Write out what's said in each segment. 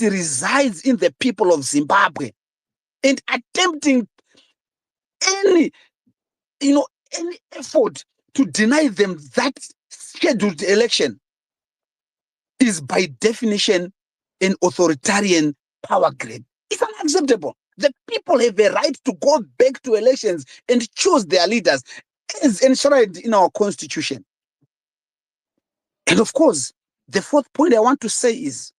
resides in the people of Zimbabwe, and attempting any effort to deny them that scheduled election is by definition an authoritarian power grab. It's unacceptable. The people have a right to go back to elections and choose their leaders as enshrined in our constitution. And of course, the fourth point I want to say is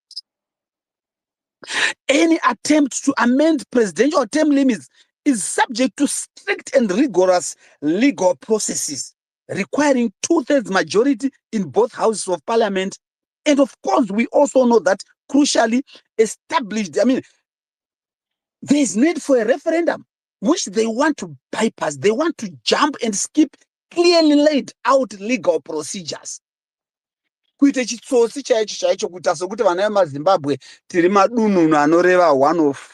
any attempt to amend presidential term limits is subject to strict and rigorous legal processes requiring 2/3 majority in both houses of parliament. And of course, we also know that crucially established, there is need for a referendum, which they want to bypass. They want to jump and skip clearly laid out legal procedures. Kuite chitsotsi chaicho chaicho kuita sokuti vana veMazimbabwe tiri madununu anoreva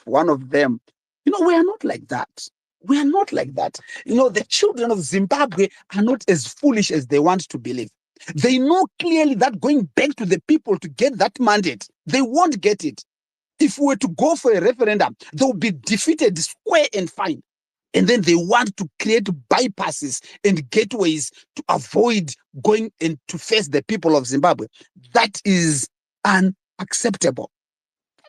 one of them. We are not like that. We are not like that. The children of Zimbabwe are not as foolish as they want to believe. They know clearly that going back to the people to get that mandate, they won't get it. If we were to go for a referendum, they will be defeated square and fine. And then they want to create bypasses and gateways to avoid going and to face the people of Zimbabwe. That is unacceptable.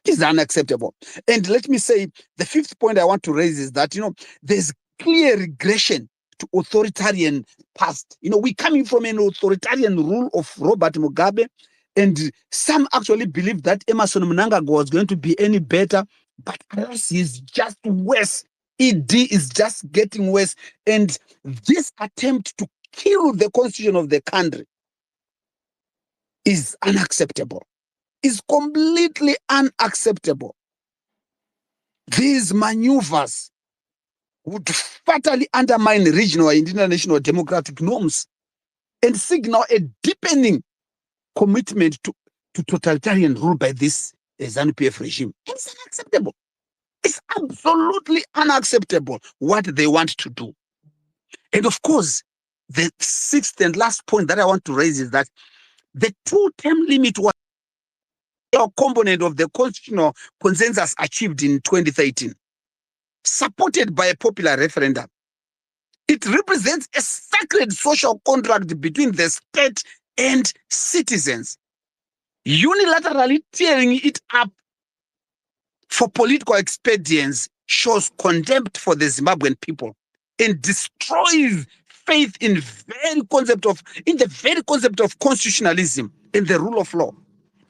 It is unacceptable. And let me say, the fifth point I want to raise is that, there's clear regression to authoritarian past. We're coming from an authoritarian rule of Robert Mugabe, and some actually believe that Emmerson Mnangagwa was going to be any better, but alas, he's just worse. ED is just getting worse. And this attempt to kill the constitution of the country is unacceptable. Is completely unacceptable. These maneuvers would fatally undermine regional and international democratic norms and signal a deepening commitment to totalitarian rule by this ZANU-PF regime. It's unacceptable. It's absolutely unacceptable what they want to do. And of course, the sixth and last point that I want to raise is that the 2-term limit was a component of the constitutional consensus achieved in 2013, supported by a popular referendum. It represents a sacred social contract between the state and citizens. Unilaterally tearing it up for political expedience shows contempt for the Zimbabwean people and destroys faith in the very concept of constitutionalism and the rule of law.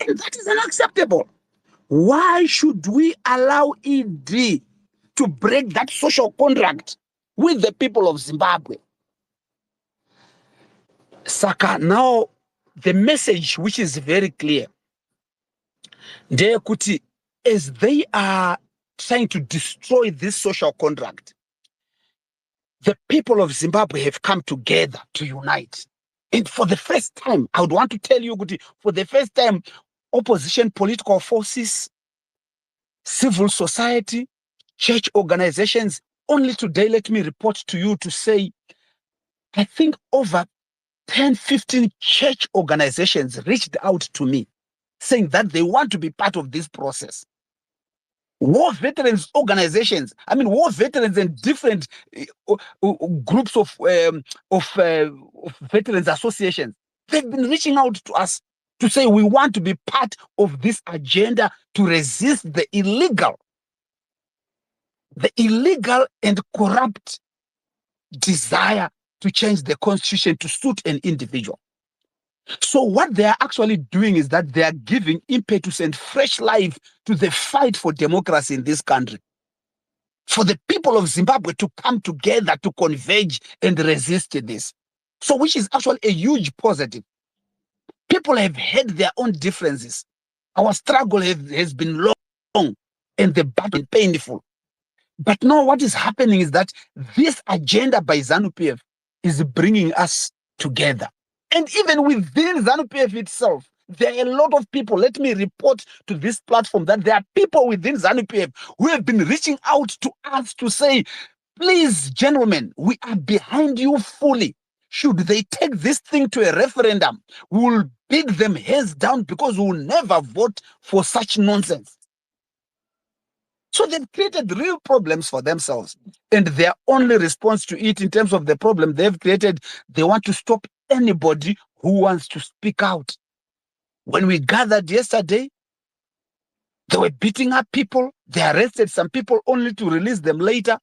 And that is unacceptable. Why should we allow ED to break that social contract with the people of Zimbabwe? Saka, now the message which is very clear, as they are trying to destroy this social contract, the people of Zimbabwe have come together to unite. And for the first time, I would want to tell you, for the first time, opposition political forces, civil society, church organizations, only today, let me report to you to say, I think over 10, 15 church organizations reached out to me saying that they want to be part of this process. War veterans organizations, war veterans and different groups of veterans associations, they've been reaching out to us to say we want to be part of this agenda to resist the illegal and corrupt desire to change the constitution to suit an individual. So what they are actually doing is that they are giving impetus and fresh life to the fight for democracy in this country. For the people of Zimbabwe to come together to converge and resist this. So which is actually a huge positive. People have had their own differences. Our struggle has been long and the battle is painful. But now what is happening is that this agenda by ZANU-PF is bringing us together. And even within ZANU-PF itself, there are a lot of people, let me report to this platform that there are people within ZANU-PF who have been reaching out to us to say, please, gentlemen, we are behind you fully. Should they take this thing to a referendum, we will beat them heads down because we will never vote for such nonsense. So they've created real problems for themselves. And their only response to it in terms of the problem they've created, they want to stop anybody who wants to speak out. When we gathered yesterday, they were beating up people. They arrested some people only to release them later.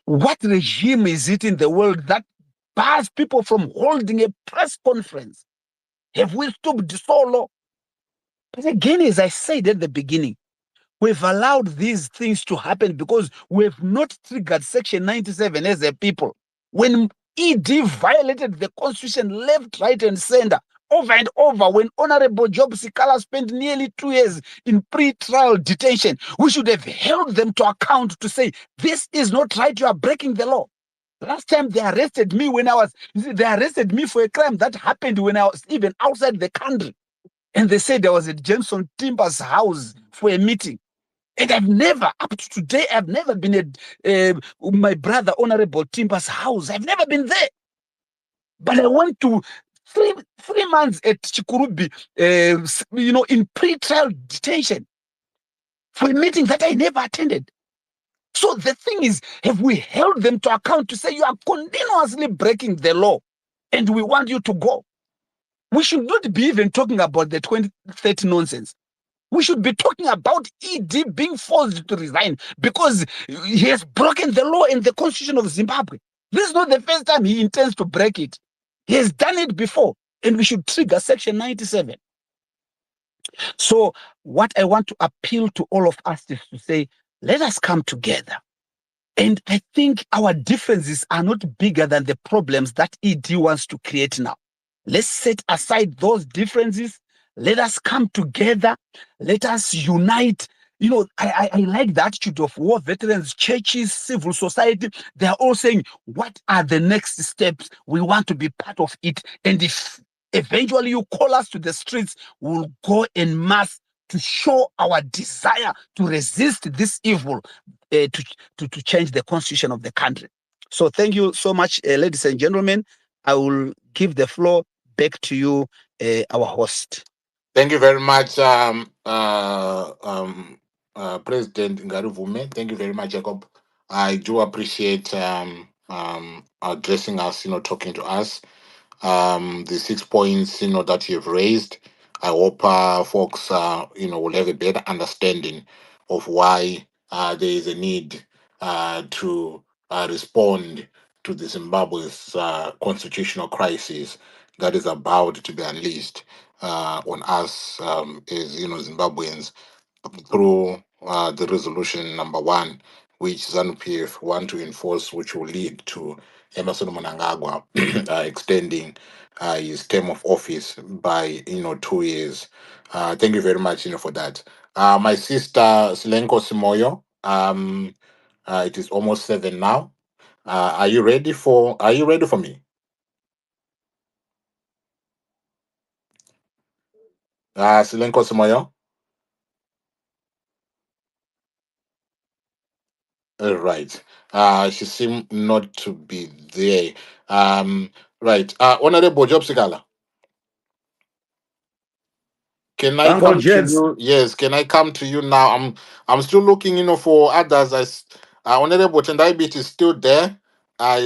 What regime is it in the world that bars people from holding a press conference? Have we stooped so low? But again, as I said at the beginning, we've allowed these things to happen because we've not triggered Section 97 as a people. When ED violated the Constitution left, right, and center over and over, when Honorable Job Sikala spent nearly 2 years in pre-trial detention, we should have held them to account to say, this is not right, you are breaking the law. Last time they arrested me they arrested me for a crime that happened when I was even outside the country. And they said I was at Jameson Timber's house for a meeting. And I've never, up to today, I've never been at my brother, Honorable Timber's house. I've never been there. But I went to three months at Chikurubi, in pre-trial detention for a meeting that I never attended. So the thing is, have we held them to account to say you are continuously breaking the law and we want you to go? We should not be even talking about the 2030 nonsense. We should be talking about ED being forced to resign because he has broken the law and the constitution of Zimbabwe. This is not the first time he intends to break it. He has done it before, and we should trigger Section 97. So what I want to appeal to all of us is to say, let us come together. And I think our differences are not bigger than the problems that ED wants to create now. Let's set aside those differences. Let us come together. Let us unite. I like the attitude of war veterans, churches, civil society. They are all saying, what are the next steps? We want to be part of it. And if eventually you call us to the streets, we'll go en masse to show our desire to resist this evil, to change the constitution of the country. So thank you so much, ladies and gentlemen. I will give the floor back to you, our host. Thank you very much, President Ngaruvume. Thank you very much, Jacob. I do appreciate addressing us, talking to us. The 6 points, that you've raised. I hope folks, will have a better understanding of why there is a need to respond to the Zimbabwe's constitutional crisis that is about to be unleashed on us as Zimbabweans through the resolution number 1, which ZANU-PF want to enforce, which will lead to Emerson Mnangagwa extending his term of office by 2 years. Thank you very much for that. My sister Silenko Simoyo, it is almost 7 now. Are you ready for me? Silenko Simoyo? Right. She seemed not to be there. Right. Honorable Job Sigala, can I Uncle come to Jets. you? Yes, can I come to you now? I'm still looking, for others. Honorable Tendai Beach is still there.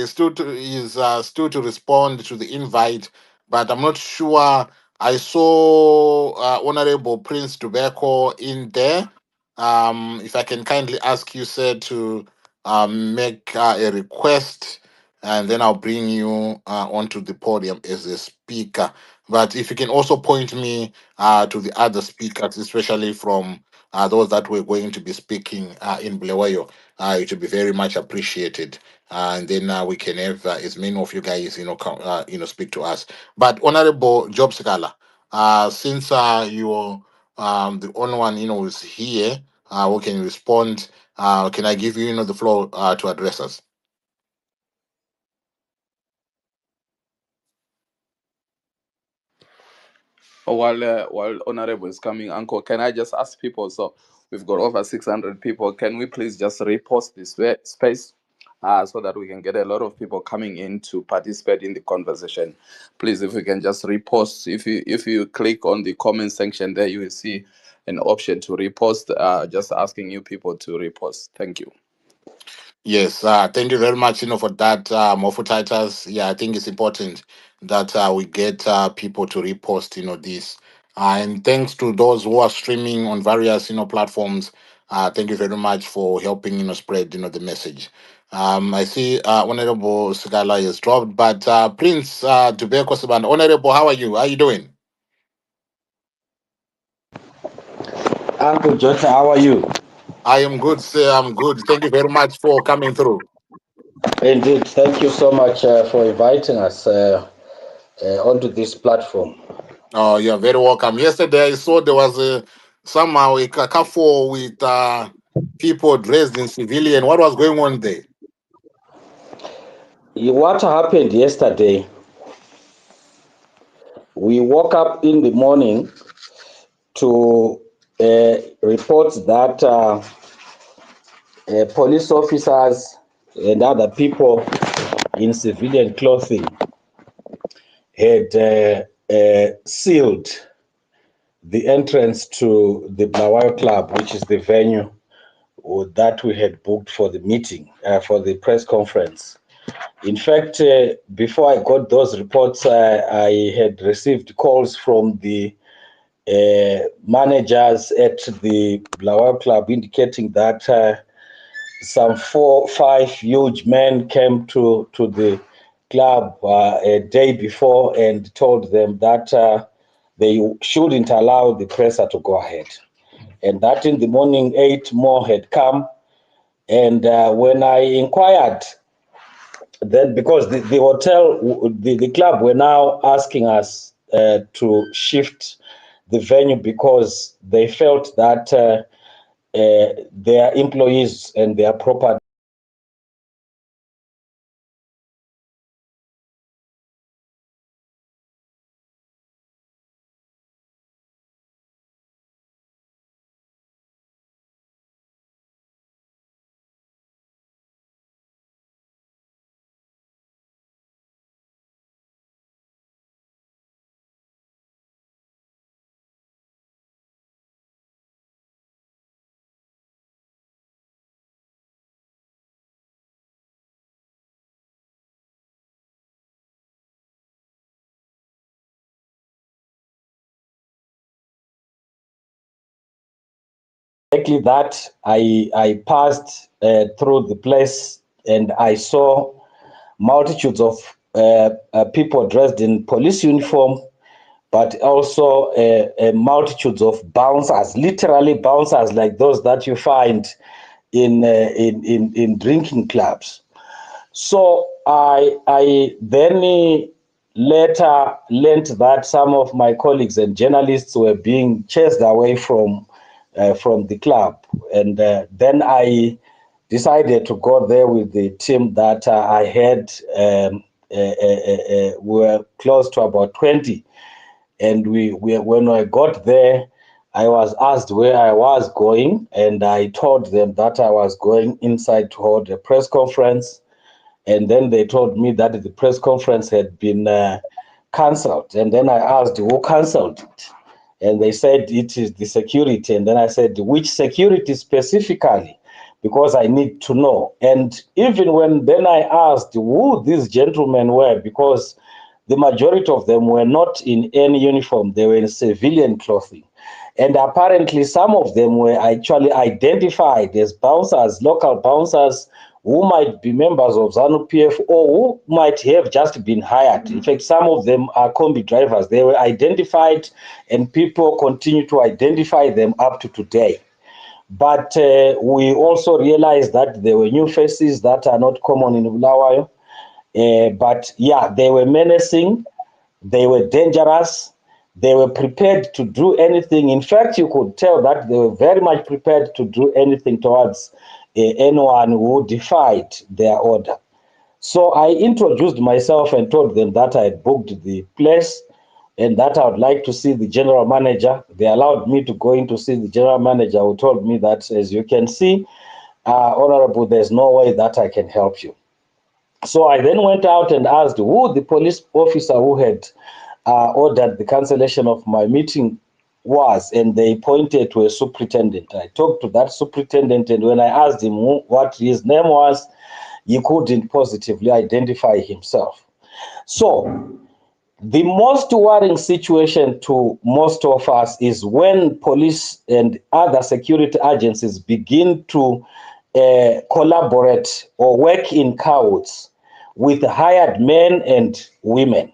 Still to respond to the invite, but I'm not sure. I saw Honorable Prince Tobacco in there. If I can kindly ask you, sir, to make a request, and then I'll bring you onto the podium as a speaker. But if you can also point me to the other speakers, especially from those that we're going to be speaking in Bulawayo, it would be very much appreciated. And then we can have as many of you guys, speak to us. But Honorable Job Sekala, since you're the only one, who's here, who can respond, can I give you, the floor to address us? While Honorable is coming, Uncle, can I just ask people? So we've got over 600 people. Can we please just repost this space so that we can get a lot of people coming in to participate in the conversation? Please, if we can just repost. If you click on the comment section there, you will see an option to repost. Just asking you people to repost. Thank you. Yes, thank you very much, for that, Mofu Titus. Yeah, I think it's important that we get people to repost, this. And thanks to those who are streaming on various, platforms. Thank you very much for helping, spread, the message. I see Honorable Sigala is dropped, but Prince Dubeko Saban, Honorable, how are you? How are you doing? Uncle Jota, how are you? I am good, sir. I'm good. Thank you very much for coming through. Indeed, thank you so much for inviting us onto this platform. Oh, you're very welcome. Yesterday, I saw there was somehow a kerfuffle with people dressed in civilian. What was going on there? What happened yesterday? We woke up in the morning to report that police officers and other people in civilian clothing had sealed the entrance to the Blawayo Club, which is the venue that we had booked for the meeting, for the press conference. In fact, before I got those reports, I had received calls from the managers at the Blawayo Club indicating that some 4 or 5 huge men came to the club a day before and told them that they shouldn't allow the presser to go ahead. And that in the morning, 8 more had come. And when I inquired, then because the hotel, the club were now asking us to shift the venue because they felt that their employees and their property exactly that I passed through the place and I saw multitudes of people dressed in police uniform, but also multitudes of bouncers, literally bouncers like those that you find in drinking clubs. So I then later learned that some of my colleagues and journalists were being chased away from the club, and then I decided to go there with the team that I had. We were close to about 20, and we when I got there, I was asked where I was going, and I told them that I was going inside to hold a press conference. And then they told me that the press conference had been cancelled. And then I asked who cancelled it, and they said it is the security. And then I said, which security specifically? Because I need to know. And even when then I asked who these gentlemen were, because the majority of them were not in any uniform, they were in civilian clothing. And apparently some of them were actually identified as bouncers, local bouncers, who might be members of ZANU-PF or who might have just been hired. In fact, some of them are combi drivers. They were identified, and people continue to identify them up to today. But we also realized that there were new faces that are not common in Bulawayo. But yeah, they were menacing, they were dangerous, they were prepared to do anything. In fact, you could tell that they were very much prepared to do anything towards anyone who defied their order. So I introduced myself and told them that I had booked the place and that I would like to see the general manager. They allowed me to go in to see the general manager, who told me that, as you can see, Honorable, there's no way that I can help you. So I then went out and asked who the police officer who had ordered the cancellation of my meeting was, and they pointed to a superintendent. I talked to that superintendent, and when I asked him what his name was, he couldn't positively identify himself. So the most worrying situation to most of us is when police and other security agencies begin to collaborate or work in cahoots with hired men and women.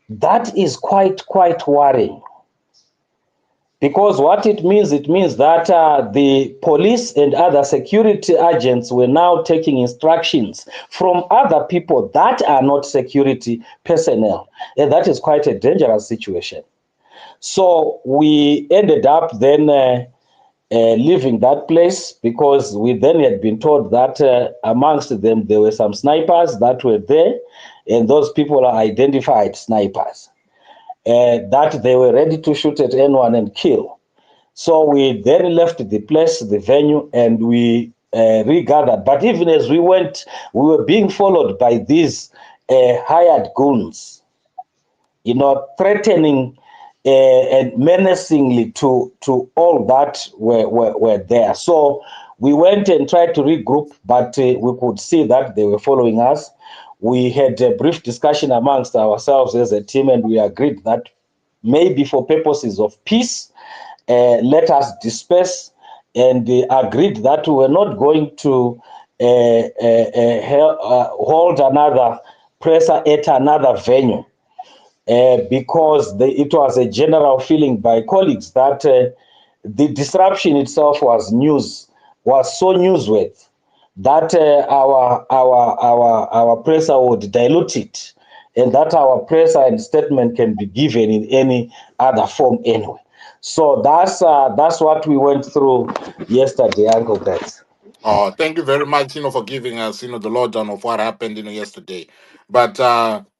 That is quite worrying, because what it means that the police and other security agents were now taking instructions from other people that are not security personnel, and that is quite a dangerous situation. So we ended up then leaving that place, because we then had been told that amongst them there were some snipers that were there, and those people are identified snipers, that they were ready to shoot at anyone and kill. So we then left the place, the venue, and we regathered. But even as we went, we were being followed by these hired goons, threatening and menacingly to all that were there. So we went and tried to regroup, but we could see that they were following us. We had a brief discussion amongst ourselves as a team, and we agreed that maybe for purposes of peace, let us disperse, and agreed that we were not going to hold another presser at another venue, because it was a general feeling by colleagues that the disruption itself was so newsworthy that our presser would dilute it, and that our presser and statement can be given in any other form anyway. So that's what we went through yesterday, Uncle Bets. Oh, thank you very much, for giving us, the lowdown of what happened, yesterday. But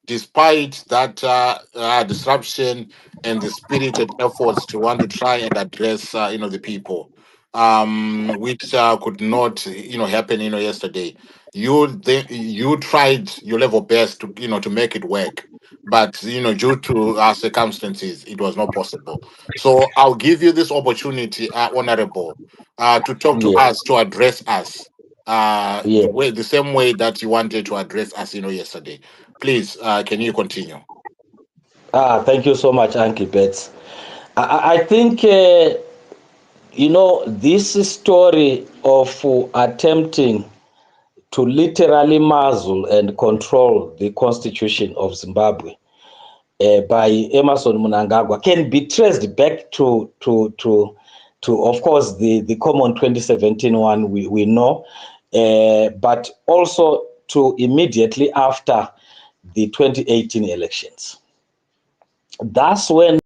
despite that disruption and the spirited efforts to want to try and address, the people, which could not, happen, yesterday, you tried your level best to, to make it work. But due to our circumstances, it was not possible. So I'll give you this opportunity, Honorable, to talk to Yeah, us, to address us, yeah. the same way that you wanted to address us, yesterday. Please, can you continue? Thank you so much, Uncle Bets. I think this story of attempting to literally muzzle and control the constitution of Zimbabwe by Emerson Mnangagwa can be traced back to of course the common 2017 one we know, but also to immediately after the 2018 elections. That's when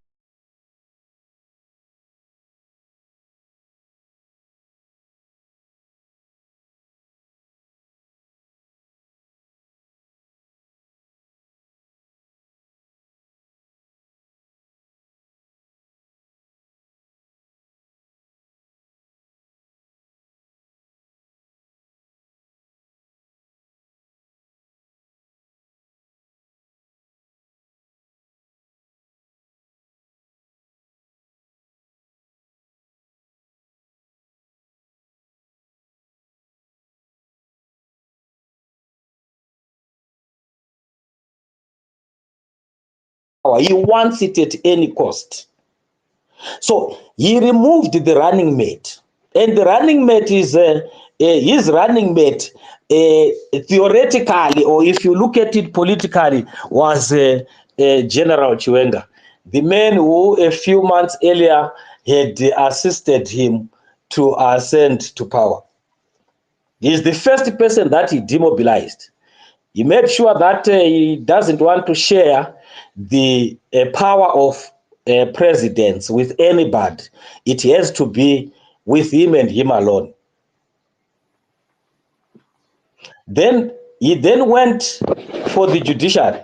he wants it at any cost. So he removed the running mate, and the running mate is his running mate. Theoretically, or if you look at it politically, was General Chiwenga, the man who a few months earlier had assisted him to ascend to power. He is the first person that he demobilized. He made sure that he doesn't want to share the power of presidents with anybody. It has to be with him and him alone. Then he then went for the judiciary.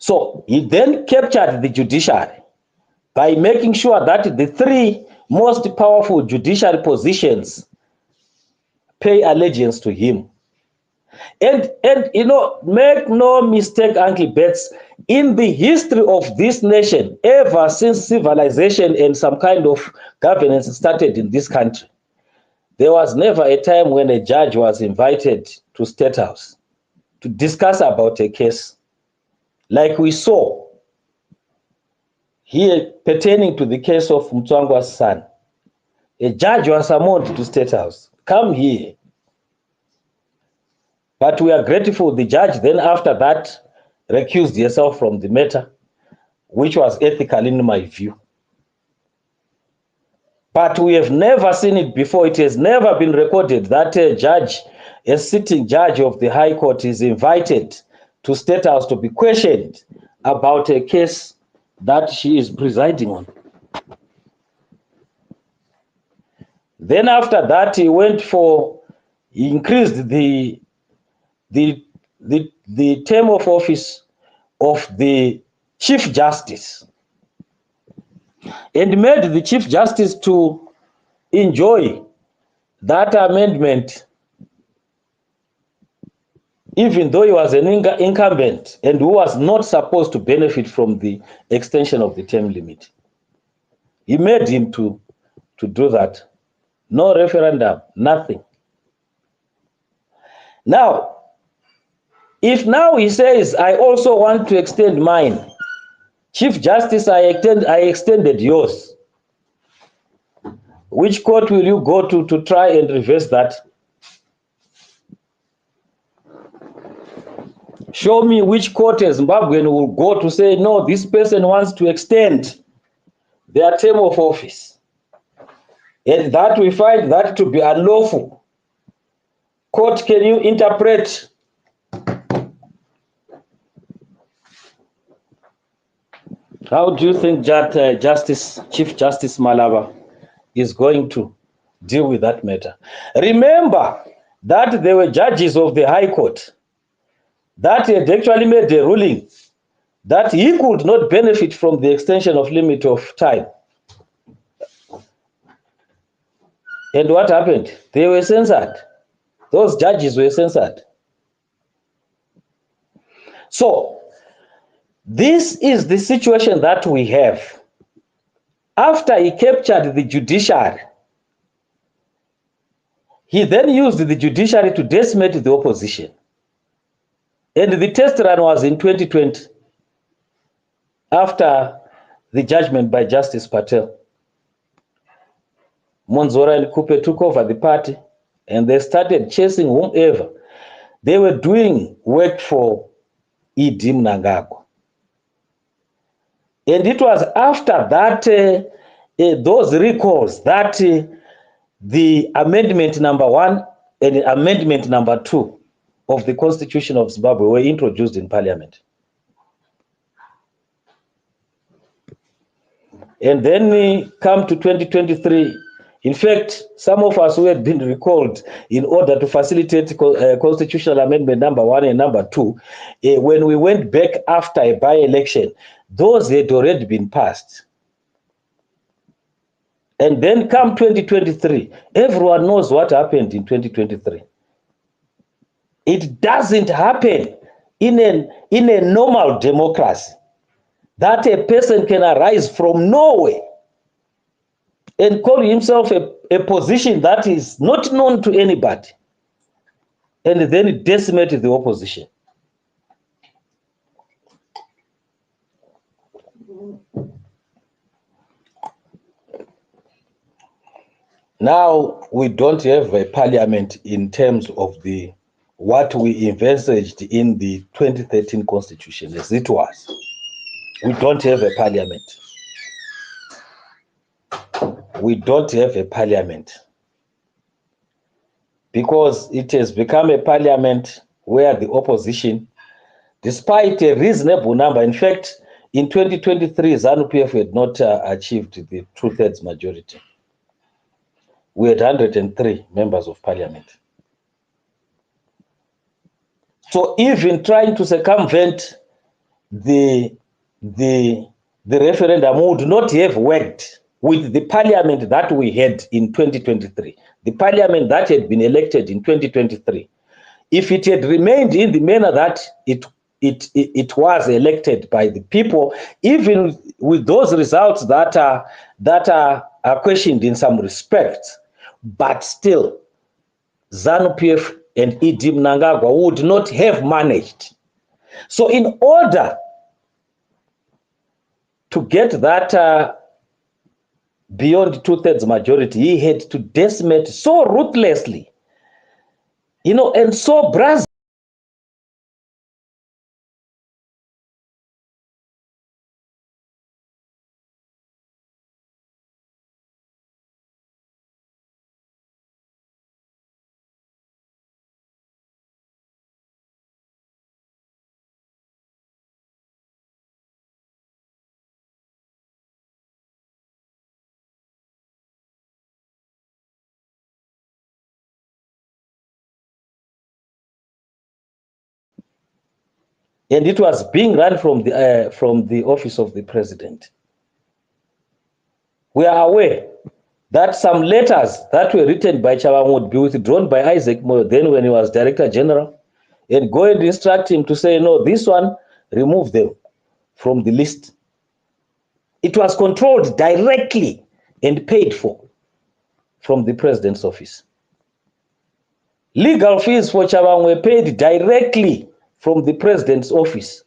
So he then captured the judiciary by making sure that the three most powerful judiciary positions pay allegiance to him. And you know, make no mistake, Uncle Betts, in the history of this nation, ever since civilization and some kind of governance started in this country, there was never a time when a judge was invited to State House to discuss about a case like we saw here pertaining to the case of Mtswangwa's son. A judge was summoned to State House. Come here. But we are grateful the judge then after that recused herself from the matter, which was ethical in my view. But we have never seen it before. It has never been recorded that a judge, a sitting judge of the High Court, is invited to State House to be questioned about a case that she is presiding on. Then after that, he increased the term of office of the Chief Justice and made the Chief Justice to enjoy that amendment, even though he was an incumbent and who was not supposed to benefit from the extension of the term limit. He made him to do that. No referendum, nothing. Now, if now he says, I also want to extend mine, Chief Justice, I extended yours. Which court will you go to try and reverse that? Show me which court a Zimbabwean will go to say, no, this person wants to extend their term of office. And that we find that to be unlawful. Court, can you interpret? How do you think Chief Justice Malaba is going to deal with that matter? Remember that there were judges of the High Court that had actually made a ruling that he could not benefit from the extension of limit of time. And what happened? They were censored. Those judges were censored. So, this is the situation that we have. After he captured the judiciary, he then used the judiciary to decimate the opposition. And the test run was in 2020, after the judgment by Justice Patel. Monzora and Kupe took over the party, and they started chasing whomever. They were doing work for Idi Mnangagwa. And it was after that, those recalls, that the amendment number 1 and amendment number 2 of the Constitution of Zimbabwe were introduced in Parliament. And then we come to 2023. In fact, some of us who had been recalled in order to facilitate constitutional amendment number 1 and number 2, when we went back after a by-election, those had already been passed. And then come 2023, everyone knows what happened in 2023. It doesn't happen in a normal democracy that a person can arise from nowhere and call himself a position that is not known to anybody, and then decimate the opposition. Now, we don't have a parliament in terms of what we envisaged in the 2013 constitution as it was. We don't have a parliament. We don't have a parliament because it has become a parliament where the opposition, despite a reasonable number, in fact, in 2023, ZANU-PF had not achieved the 2/3 majority. We had 103 members of parliament. So even trying to circumvent the referendum would not have worked with the parliament that we had in 2023, the parliament that had been elected in 2023. If it had remained in the manner that it was elected by the people, even with those results that are questioned in some respects, but still ZANU-PF and ED Mnangagwa would not have managed. So in order to get that beyond 2/3 majority, he had to decimate so ruthlessly, and so brazen. And it was being run from the office of the president. We are aware that some letters that were written by Chabang would be withdrawn by Isaac Moyo then when he was Director General, and go and instruct him to say, no, this one, remove them from the list. It was controlled directly and paid for from the president's office. Legal fees for Chabang were paid directly from the president's office.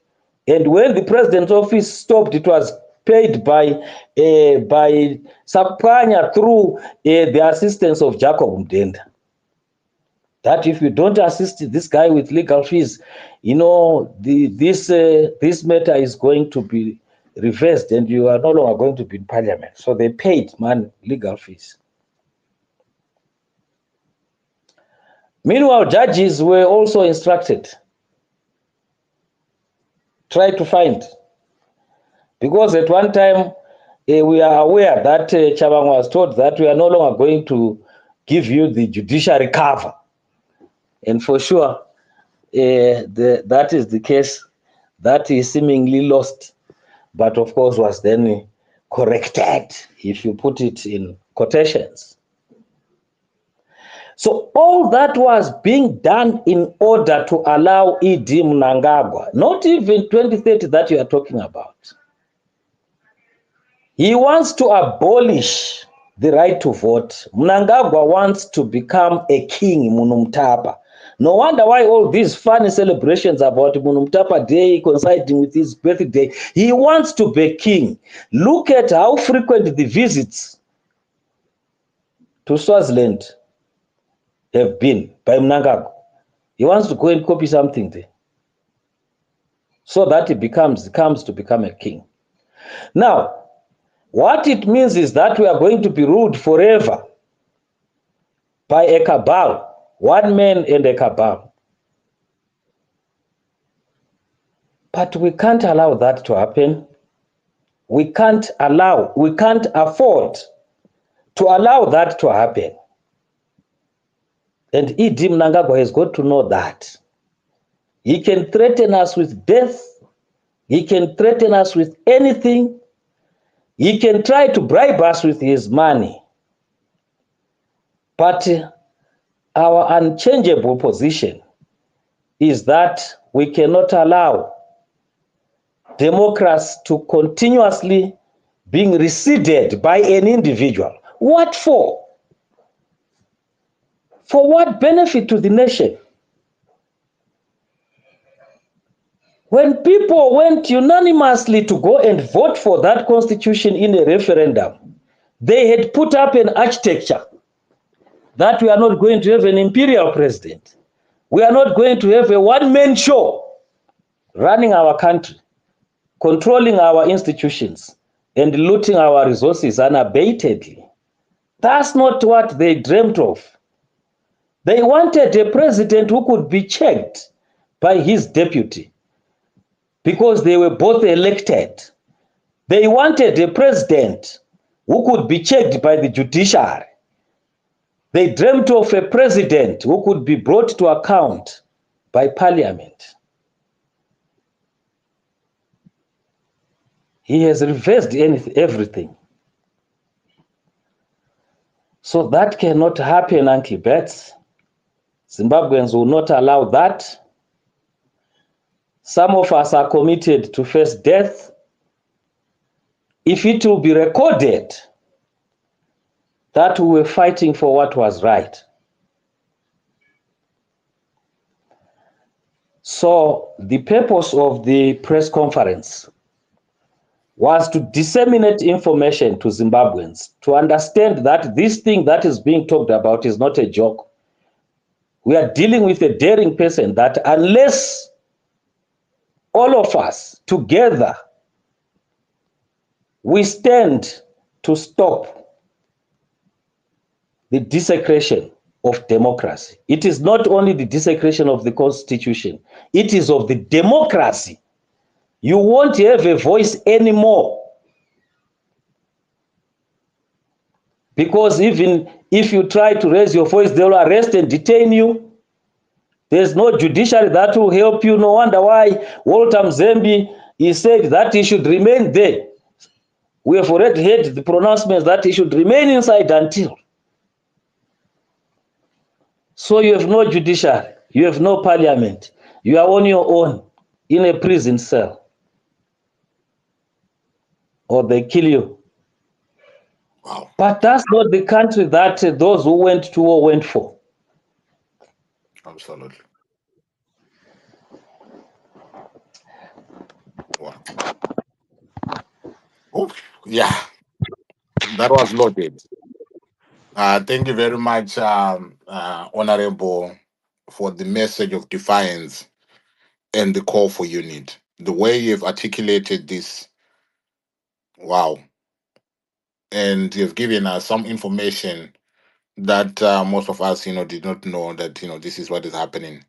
And when the president's office stopped, it was paid by Sapanya through the assistance of Jacob Mdenda. That if you don't assist this guy with legal fees, this matter is going to be reversed and you are no longer going to be in parliament. So they paid legal fees. Meanwhile, judges were also instructed, try to find, because at one time we are aware that Chabang was told that we are no longer going to give you the judiciary cover. And for sure, that is the case that is seemingly lost, but of course was then corrected, if you put it in quotations. So all that was being done in order to allow ED Mnangagwa, not even 2030 that you are talking about. He wants to abolish the right to vote. Mnangagwa wants to become a king, Munhu Mtapa. No wonder why all these funny celebrations about Munhu Mtapa Day coinciding with his birthday. He wants to be king. Look at how frequent the visits to Swaziland have been by Mnangagwa. He wants to go and copy something there so that he comes to become a king. Now, what it means is that we are going to be ruled forever by a cabal, one man and a cabal. But we can't allow that to happen. We can't afford to allow that to happen. And ED Mnangagwa has got to know that. He can threaten us with death. He can threaten us with anything. He can try to bribe us with his money. But our unchangeable position is that we cannot allow democracy to continuously being receded by an individual. What for? For what benefit to the nation? When people went unanimously to go and vote for that constitution in a referendum, they had put up an architecture that we are not going to have an imperial president. We are not going to have a one-man show running our country, controlling our institutions, and looting our resources unabatedly. That's not what they dreamt of. They wanted a president who could be checked by his deputy because they were both elected. They wanted a president who could be checked by the judiciary. They dreamt of a president who could be brought to account by parliament. He has reversed everything. So that cannot happen, Uncle Betts. Zimbabweans will not allow that. Some of us are committed to face death. If it will be recorded that we were fighting for what was right. So the purpose of the press conference was to disseminate information to Zimbabweans, to understand that this thing that is being talked about is not a joke. We are dealing with a daring person that unless all of us together we stand to stop the desecration of democracy. It is not only the desecration of the Constitution, it is of the democracy. You won't have a voice anymore. Because even if you try to raise your voice, they will arrest and detain you. There's no judiciary that will help you. No wonder why Walter Mzembe, he said that he should remain there. We have already heard the pronouncements that he should remain inside until. So you have no judiciary, you have no parliament, you are on your own in a prison cell, or they kill you. Wow. But that's not the country that those who went to war went for. Absolutely. Wow. Oh, yeah, that was loaded. Thank you very much, Honorable, for the message of defiance and the call for unity. The way you've articulated this, wow. And you've given us some information that most of us, did not know that, this is what is happening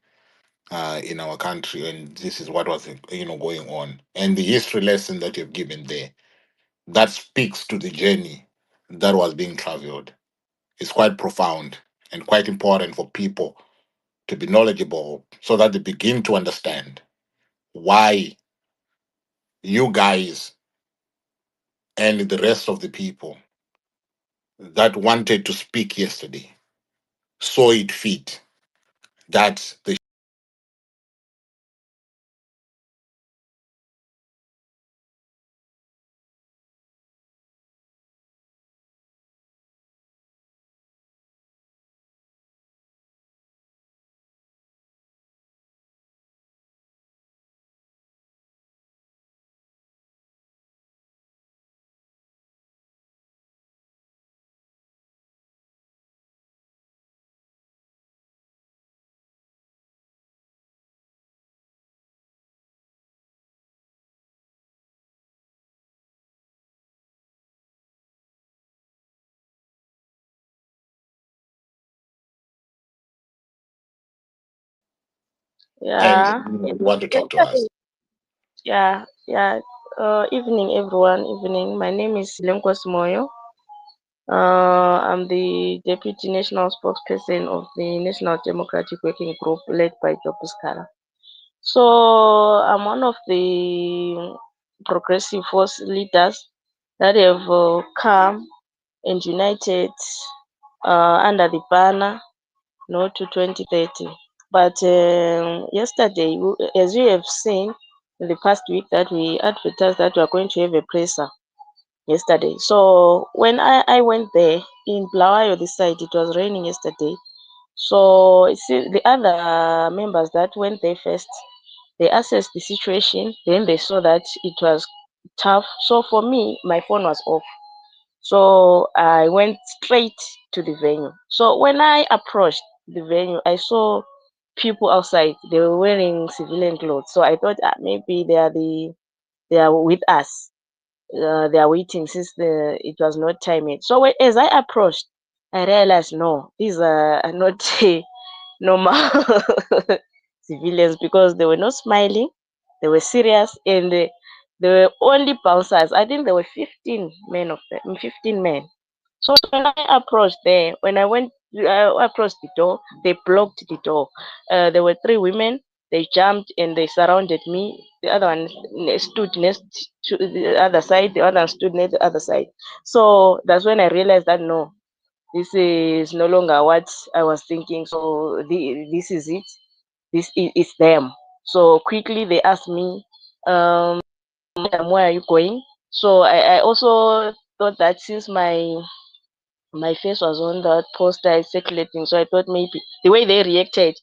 in our country, and this is what was, going on. And the history lesson that you've given there, that speaks to the journey that was being traveled. It's quite profound and quite important for people to be knowledgeable so that they begin to understand why you guys and the rest of the people that wanted to speak yesterday saw it fit that they and Yeah, want to talk to us. yesterday, yeah. Evening, everyone. Evening. My name is Lenkos Moyo. I'm the Deputy National Spokesperson of the National Democratic Working Group led by Job Scala. So I'm one of the progressive force leaders that have come and united under the banner, to 2030. But yesterday, as you have seen in the past week, that we advertised that we are going to have a presser yesterday. So when I went there in Blawayo, this side, it was raining yesterday. So the other members that went there first, they assessed the situation. Then they saw that it was tough. So for me, my phone was off. So I went straight to the venue. So when I approached the venue, I saw people outside. They were wearing civilian clothes. So I thought maybe they are with us. They are waiting since it was not time yet. So as I approached, I realized no, these are not normal civilians, because they were not smiling. They were serious, and they were only bouncers. I think there were 15 men of them, 15 men. So when I approached there, when I approached the door, they blocked the door. There were three women. They jumped and they surrounded me. The other one stood next to the other side. The other one stood next to the other side. So that's when I realized that no, this is no longer what I was thinking. So this is it. This is them. So quickly they asked me, "Madam, where are you going?" So I also thought that since my face was on that poster is circulating. So I thought maybe the way they reacted,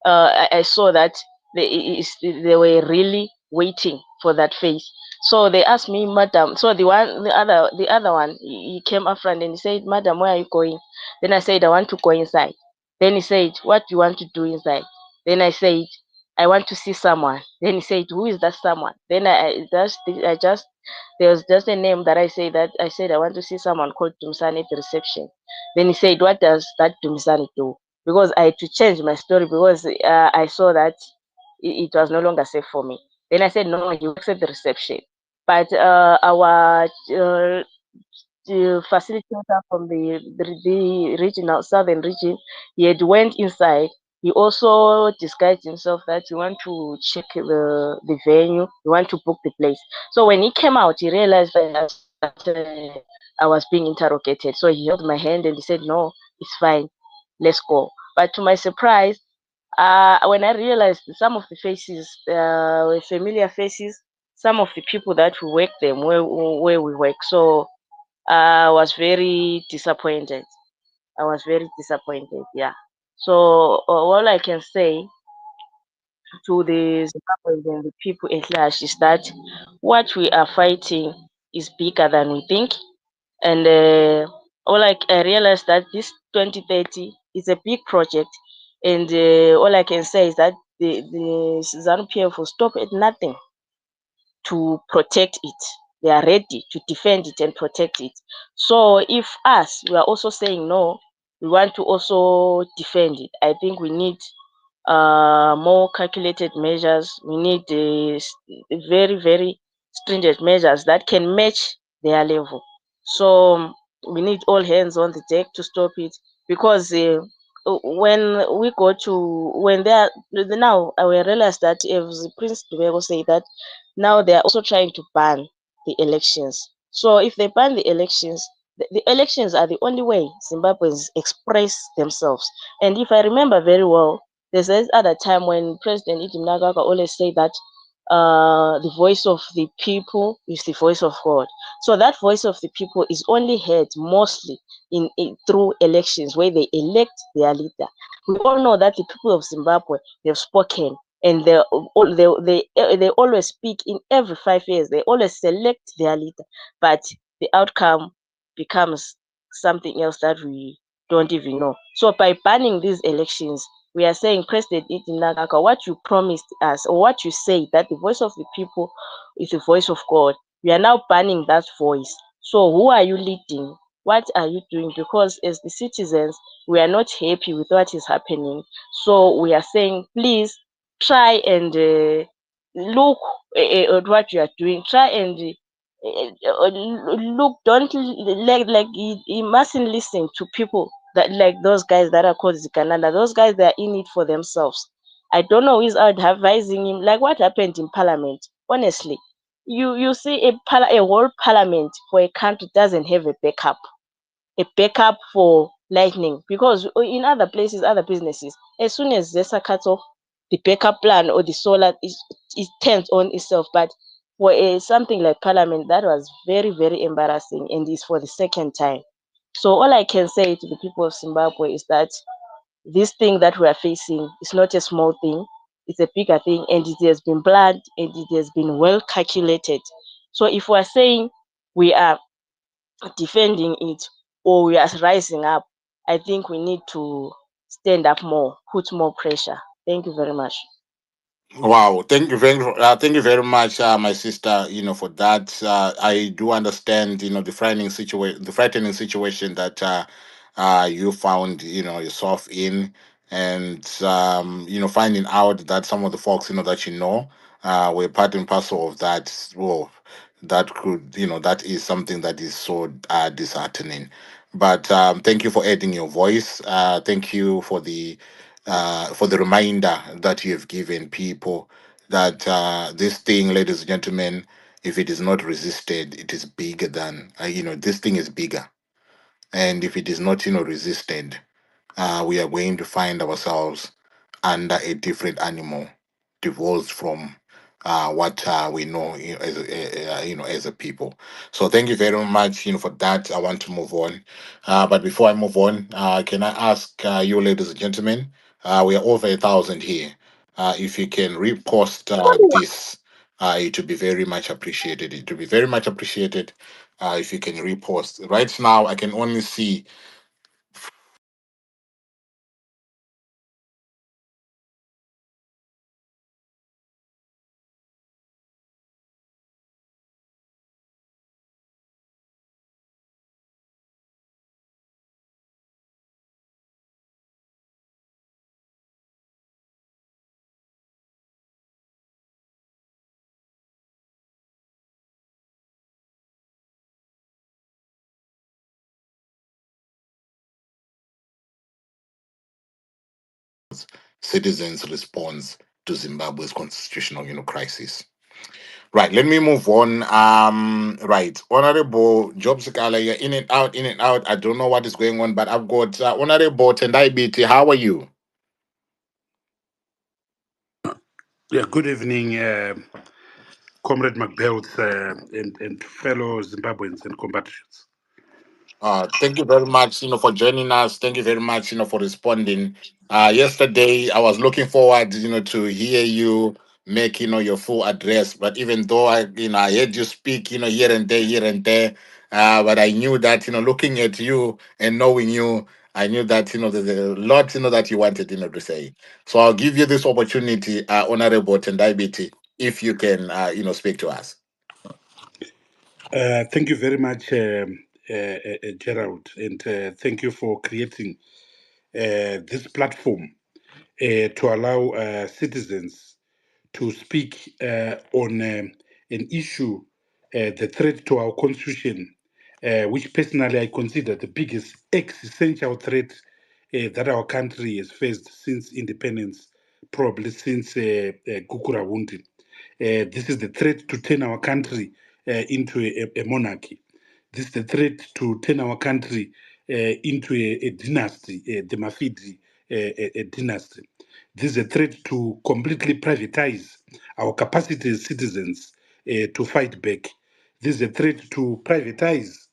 I saw that they were really waiting for that face. So they asked me, "Madam." So the other one, he came up front and he said, "Madam, where are you going?" Then I said, "I want to go inside." Then he said, "What do you want to do inside?" Then I said, "I want to see someone." Then he said, "Who is that someone?" Then I just there was just a name that I said I want to see someone called Dumsani at the reception. Then he said, "What does that Dumsani do?" Because I had to change my story because I saw that it was no longer safe for me. Then I said, "No, he works at the reception." But our facilitator from the regional southern region, he had went inside. He also disguised himself that he want to check the venue, he want to book the place. So when he came out, he realized that I was being interrogated. So he held my hand and he said, "No, it's fine, let's go." But to my surprise, when I realized some of the faces were familiar faces, some of the people that we work them where we work. So I was very disappointed. I was very disappointed. Yeah. So all I can say to the Zimbabweans and the people at large is that what we are fighting is bigger than we think, and I realized that this 2030 is a big project, and all I can say is that the ZANU PF will stop at nothing to protect it. They are ready to defend it and protect it. So if us, we are also saying no, we want to also defend it. I think we need more calculated measures. We need very, very stringent measures that can match their level. So we need all hands on the deck to stop it because when we go to when they are now I will realize that as Prince Dubego say that now they are also trying to ban the elections. So if they ban the elections, the elections are the only way Zimbabweans express themselves. And if I remember very well, there's this other time when President Idi Mnangagwa always say that the voice of the people is the voice of God. So that voice of the people is only heard mostly in through elections where they elect their leader. We all know that the people of Zimbabwe they've spoken and they always speak in every 5 years. They always select their leader, but the outcome becomes something else that we don't even know. So by banning these elections, we are saying, President Itinagaka, what you promised us or what you say that the voice of the people is the voice of God, we are now banning that voice. So who are you leading? What are you doing? Because as the citizens, we are not happy with what is happening. So we are saying, please try and look at what you are doing. Try and look. Don't like you mustn't listen to people that like those guys that are called Zikananda. Those guys they are in it for themselves. I don't know who's out advising him. Like what happened in Parliament. Honestly, you see a whole Parliament for a country doesn't have a backup for lightning because in other places, other businesses, as soon as Zesa cuts off, the backup plan or the solar is turns on itself. But for something like Parliament, that was very, very embarrassing and is for the second time. So all I can say to the people of Zimbabwe is that this thing that we are facing is not a small thing. It's a bigger thing and it has been planned and it has been well calculated. So if we are saying we are defending it or we are rising up, I think we need to stand up more, put more pressure. Thank you very much. Wow, thank you very much, my sister. For that, I do understand. The frightening situation that you found, yourself in, and finding out that some of the folks, that were part and parcel of that. Well, that could, that is something that is so disheartening. But thank you for adding your voice. Thank you for the for the reminder that you have given people that this thing, ladies and gentlemen, if it is not resisted, it is bigger than, this thing is bigger. And if it is not, resisted, we are going to find ourselves under a different animal, divorced from what we know, as a people. So thank you very much, for that. I want to move on, but before I move on, can I ask you, ladies and gentlemen, we are over 1,000 here. If you can repost this, it would be very much appreciated. It would be very much appreciated if you can repost. Right now, I can only see citizens' response to Zimbabwe's constitutional, crisis. Right, let me move on. Right, Honorable Job Sikala, you're in and out, in and out. I don't know what is going on, but I've got Honorable Tendai BT. How are you? Yeah, good evening, Comrade McBelt and fellow Zimbabweans and compatriots. Thank you very much, for joining us. Thank you very much, for responding. Yesterday, I was looking forward, to hear you make, your full address. But even though I heard you speak, here and there, but I knew that, looking at you and knowing you, I knew that, there's a lot, that you wanted, to say. So I'll give you this opportunity, Honorable Tendai Biti, if you can, speak to us. Thank you very much, Gerald, and thank you for creating this platform to allow citizens to speak on an issue, the threat to our constitution, which personally I consider the biggest existential threat that our country has faced since independence, probably since Gukurahundi. This is the threat to turn our country into a monarchy. This is the threat to turn our country into a dynasty, the Mafidi a dynasty. This is a threat to completely privatize our capacity as citizens to fight back. This is a threat to privatize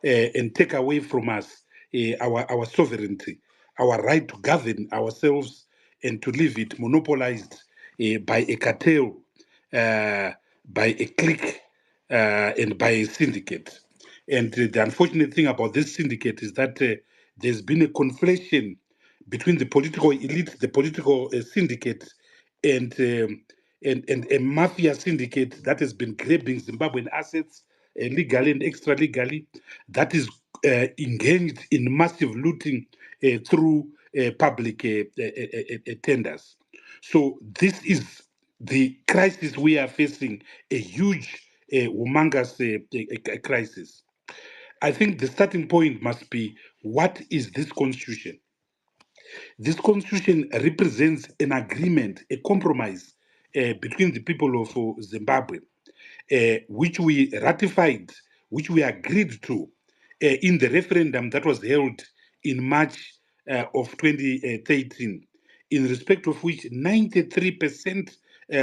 and take away from us our sovereignty, our right to govern ourselves and to leave it monopolized by a cartel, by a clique, and by a syndicate. And the unfortunate thing about this syndicate is that there's been a conflation between the political elite, the political syndicate, and, and a mafia syndicate that has been grabbing Zimbabwean assets legally and extra legally, that is engaged in massive looting through public tenders. So this is the crisis we are facing, a huge, humongous crisis. I think the starting point must be, what is this constitution? This constitution represents an agreement, a compromise between the people of Zimbabwe, which we ratified, which we agreed to in the referendum that was held in March of 2013, in respect of which 93%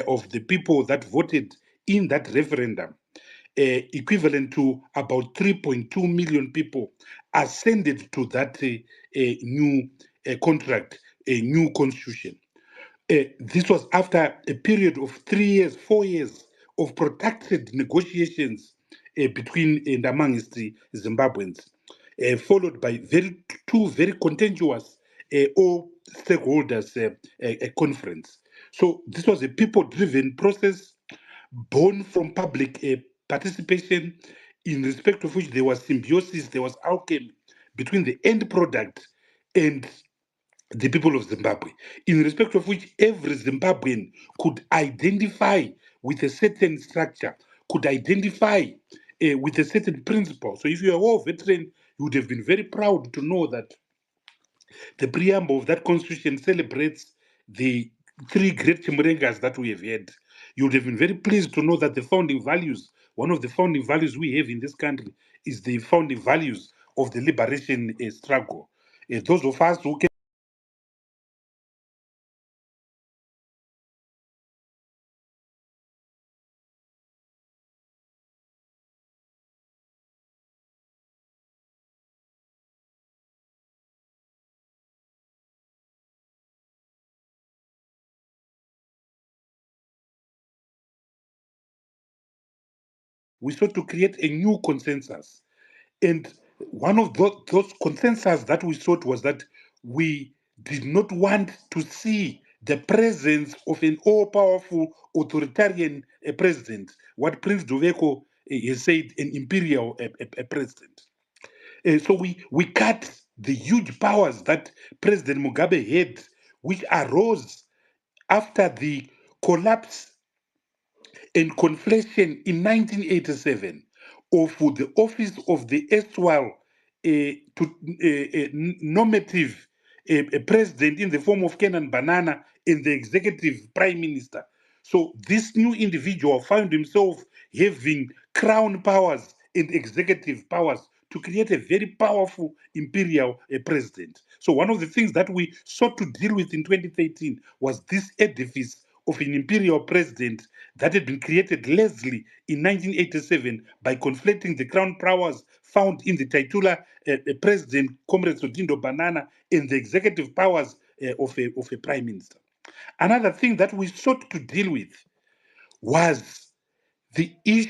of the people that voted in that referendum, equivalent to about 3.2 million people, ascended to that new contract, a new constitution. This was after a period of 3 years, 4 years of protracted negotiations between and amongst the Zimbabweans, followed by two very contentious all stakeholders conference. So this was a people-driven process born from public participation, in respect of which there was symbiosis, there was alchemy between the end product and the people of Zimbabwe, in respect of which every Zimbabwean could identify with a certain structure, could identify with a certain principle. So if you're a war veteran, you would have been very proud to know that The preamble of that constitution celebrates the three great Chimurengas that we have had. You would have been very pleased to know that the founding values, one of the founding values we have in this country, is the founding values of the liberation struggle. Those of us who can we sought to create a new consensus. And one of those consensus that we sought was that we did not want to see the presence of an all-powerful authoritarian president, what Prince Doveko has said, an imperial president. So we cut the huge powers that President Mugabe had, which arose after the collapse and conflation in 1987 of the office of the erstwhile normative president in the form of Kenan Banana and the executive prime minister. So this new individual found himself having crown powers and executive powers to create a very powerful imperial president. So one of the things that we sought to deal with in 2013 was this edifice of an imperial president that had been created lazily in 1987 by conflating the crown powers found in the titular president, Comrade Sodindo Banana, and the executive powers of a prime minister. Another thing that we sought to deal with was the issue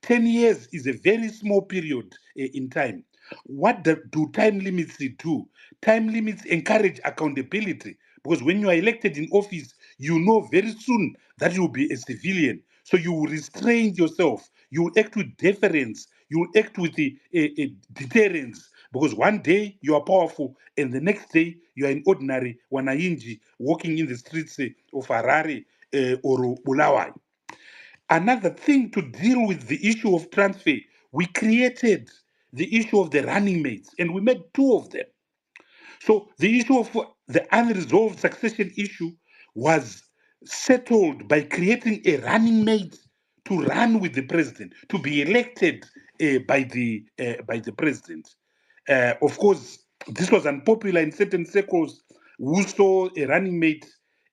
10 years is a very small period in time. What do time limits do? Time limits encourage accountability because when you are elected in office, you know very soon that you will be a civilian. So you will restrain yourself. You will act with deference. You will act with deterrence because one day you are powerful and the next day you are an ordinary wananchi walking in the streets of Harare or Bulawayo. Another thing to deal with the issue of transfer, we created the issue of the running mates, and we made two of them. So the issue of the unresolved succession issue was settled by creating a running mate to run with the president, to be elected by the president. Of course, this was unpopular in certain circles who saw a running mate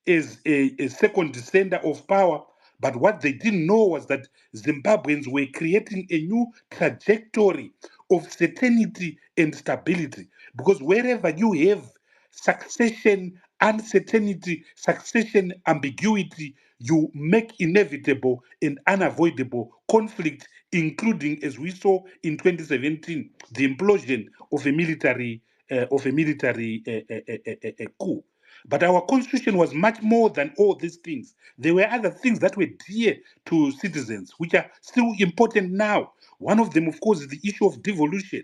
as a second descender of power. But what they didn't know was that Zimbabweans were creating a new trajectory of certainty and stability. Because wherever you have succession uncertainty, succession ambiguity, you make inevitable and unavoidable conflict, including, as we saw in 2017, the implosion of a military coup. But our constitution was much more than all these things. There were other things that were dear to citizens, which are still important now. One of them, of course, is the issue of devolution.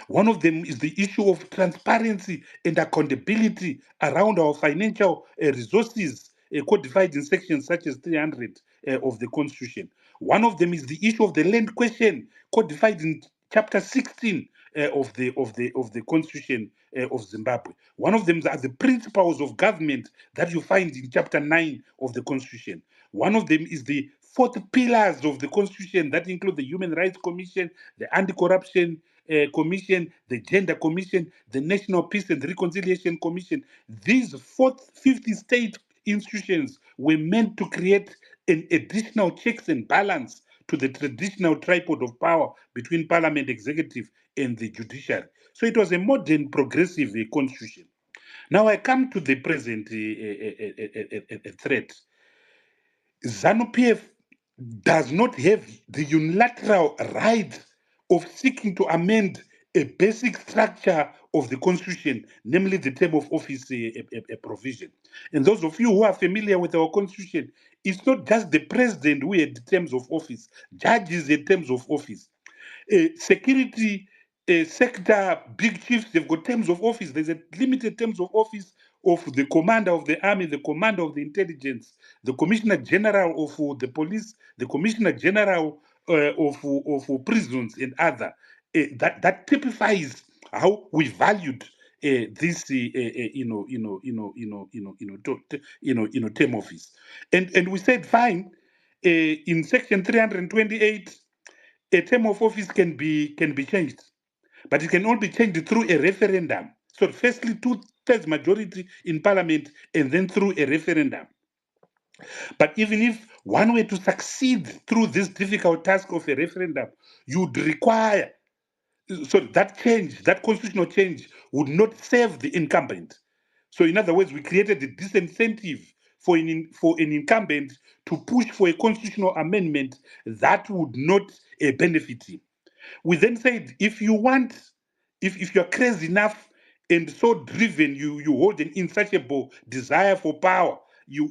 One of them is the issue of transparency and accountability around our financial resources codified in sections such as 300 of the Constitution. One of them is the issue of the land question codified in Chapter 16 of the Constitution of Zimbabwe. One of them are the principles of government that you find in Chapter 9 of the Constitution. One of them is the 4 pillars of the Constitution that include the Human Rights Commission, the Anti-Corruption Commission, the Gender Commission, the National Peace and Reconciliation Commission. These 50 state institutions were meant to create an additional checks and balance to the traditional tripod of power between parliament, executive, and the judiciary. So it was a modern, progressive constitution. Now I come to the present threat. ZANU-PF does not have the unilateral right of seeking to amend a basic structure of the constitution, namely the term of office provision. And those of you who are familiar with our constitution, it's not just the president who had terms of office, judges had terms of office. Security sector big chiefs, they've got terms of office. There's a limited terms of office of the commander of the army, the commander of the intelligence, the commissioner general of the police, the commissioner general of prisons, and other. That typifies how we valued this, term office, and we said fine. In section 328, a term of office can be changed, but it can only be changed through a referendum. So firstly, 2/3 majority in parliament, and then through a referendum. But even if one were to succeed through this difficult task of a referendum, you'd require, so that change, that constitutional change, would not serve the incumbent. So in other words, we created a disincentive for an incumbent to push for a constitutional amendment that would not benefit him. We then said, if you want, if you're crazy enough and so driven, you hold an insatiable desire for power, you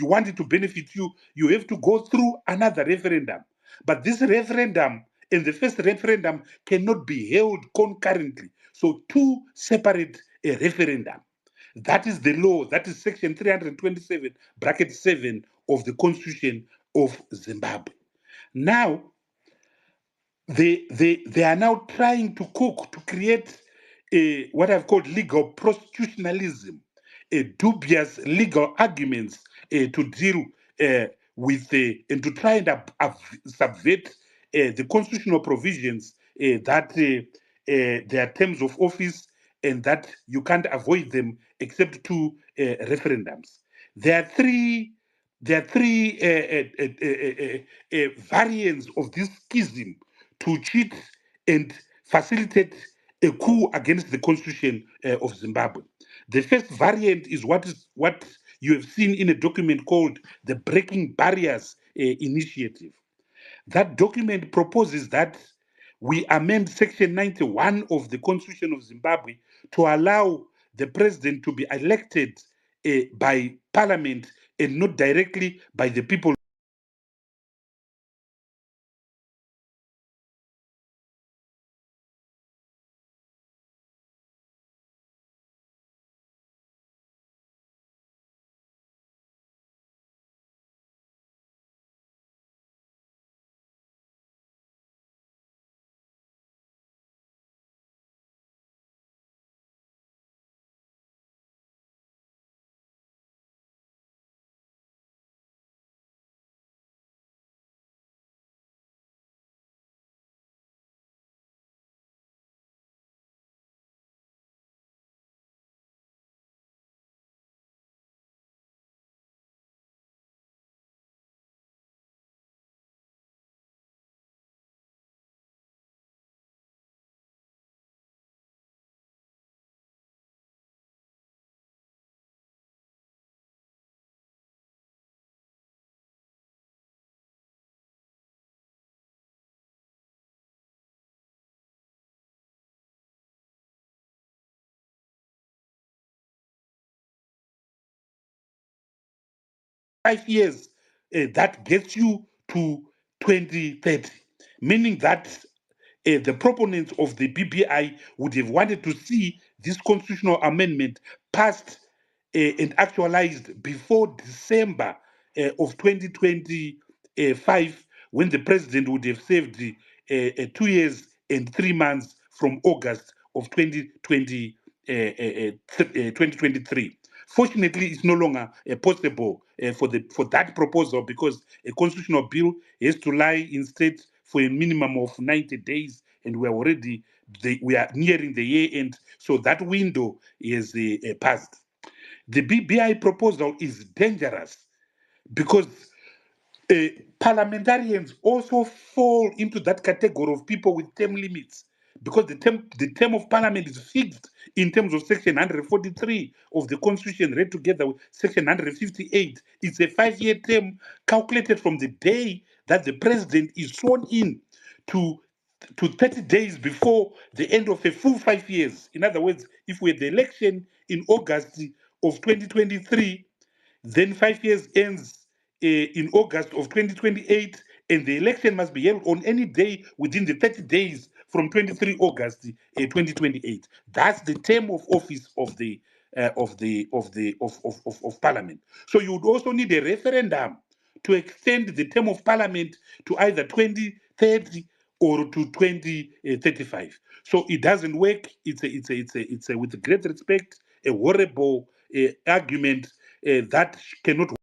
want it to benefit you, you have to go through another referendum. But this referendum and the first referendum cannot be held concurrently. So two separate referendum. That is the law. That is section 327, bracket 7 of the Constitution of Zimbabwe. Now, they are now trying to create what I've called legal prostitutionalism, dubious legal arguments to deal with and to try and subvert the constitutional provisions that there are terms of office and that you can't avoid them except two referendums. There are three variants of this schism to cheat and facilitate a coup against the constitution of Zimbabwe. The first variant is what you have seen in a document called the Breaking Barriers Initiative. That document proposes that we amend section 91 of the Constitution of Zimbabwe to allow the president to be elected by parliament and not directly by the people. Years, that gets you to 2030, meaning that the proponents of the BBI would have wanted to see this constitutional amendment passed and actualized before December of 2025, when the president would have served 2 years and 3 months from August of 2023. Fortunately, it's no longer possible for that proposal, because a constitutional bill has to lie in state for a minimum of 90 days and we are nearing the year end, so that window is passed. The BBI proposal is dangerous because parliamentarians also fall into that category of people with term limits, because the term of parliament is fixed in terms of section 143 of the constitution, read together with section 158. It's a 5-year term calculated from the day that the president is sworn in to 30 days before the end of a full 5 years. In other words, if we had the election in August of 2023, then 5 years ends in August of 2028, and the election must be held on any day within the 30 days from 23 August 2028. That's the term of office of Parliament. So you would also need a referendum to extend the term of Parliament to either 2030 or to 2035. So it doesn't work. It's a with great respect, a horrible argument that cannot.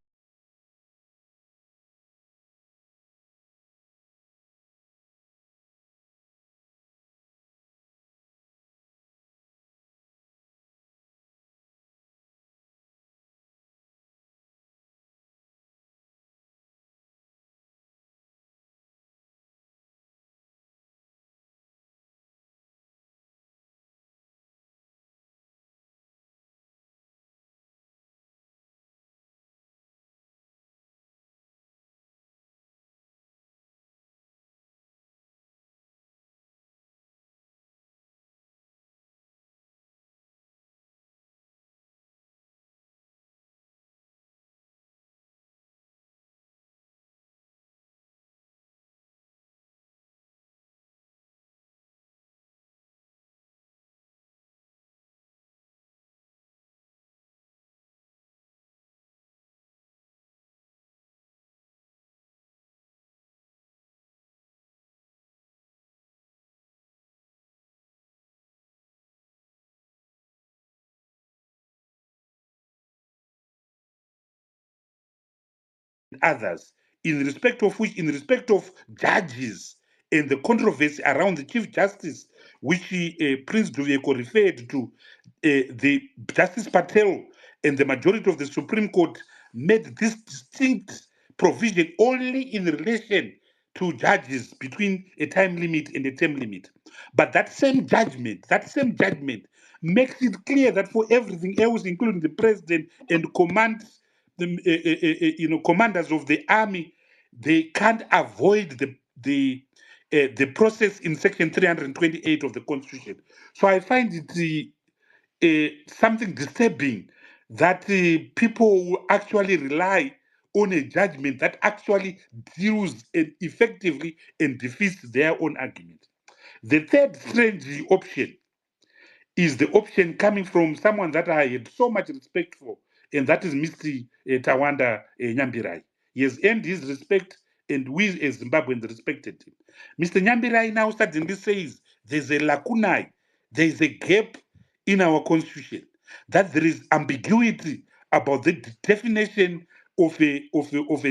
Others, in respect of judges and the controversy around the Chief Justice, which Prince Duveko referred to, the Justice Patel and the majority of the Supreme Court made this distinct provision only in relation to judges between a time limit and a term limit. But that same judgment makes it clear that for everything else, including the president and commanders of the army, they can't avoid the process in section 328 of the constitution. So I find it something disturbing that people will actually rely on a judgment that actually deals effectively and defeats their own argument. The third strange option is the option coming from someone that I had so much respect for, and that is Mr. Tawanda Nyambirai. He has earned his respect, and we as Zimbabweans respected him. Mr. Nyambirai now suddenly says there's a lacunae, there's a gap in our constitution, that there is ambiguity about the definition of a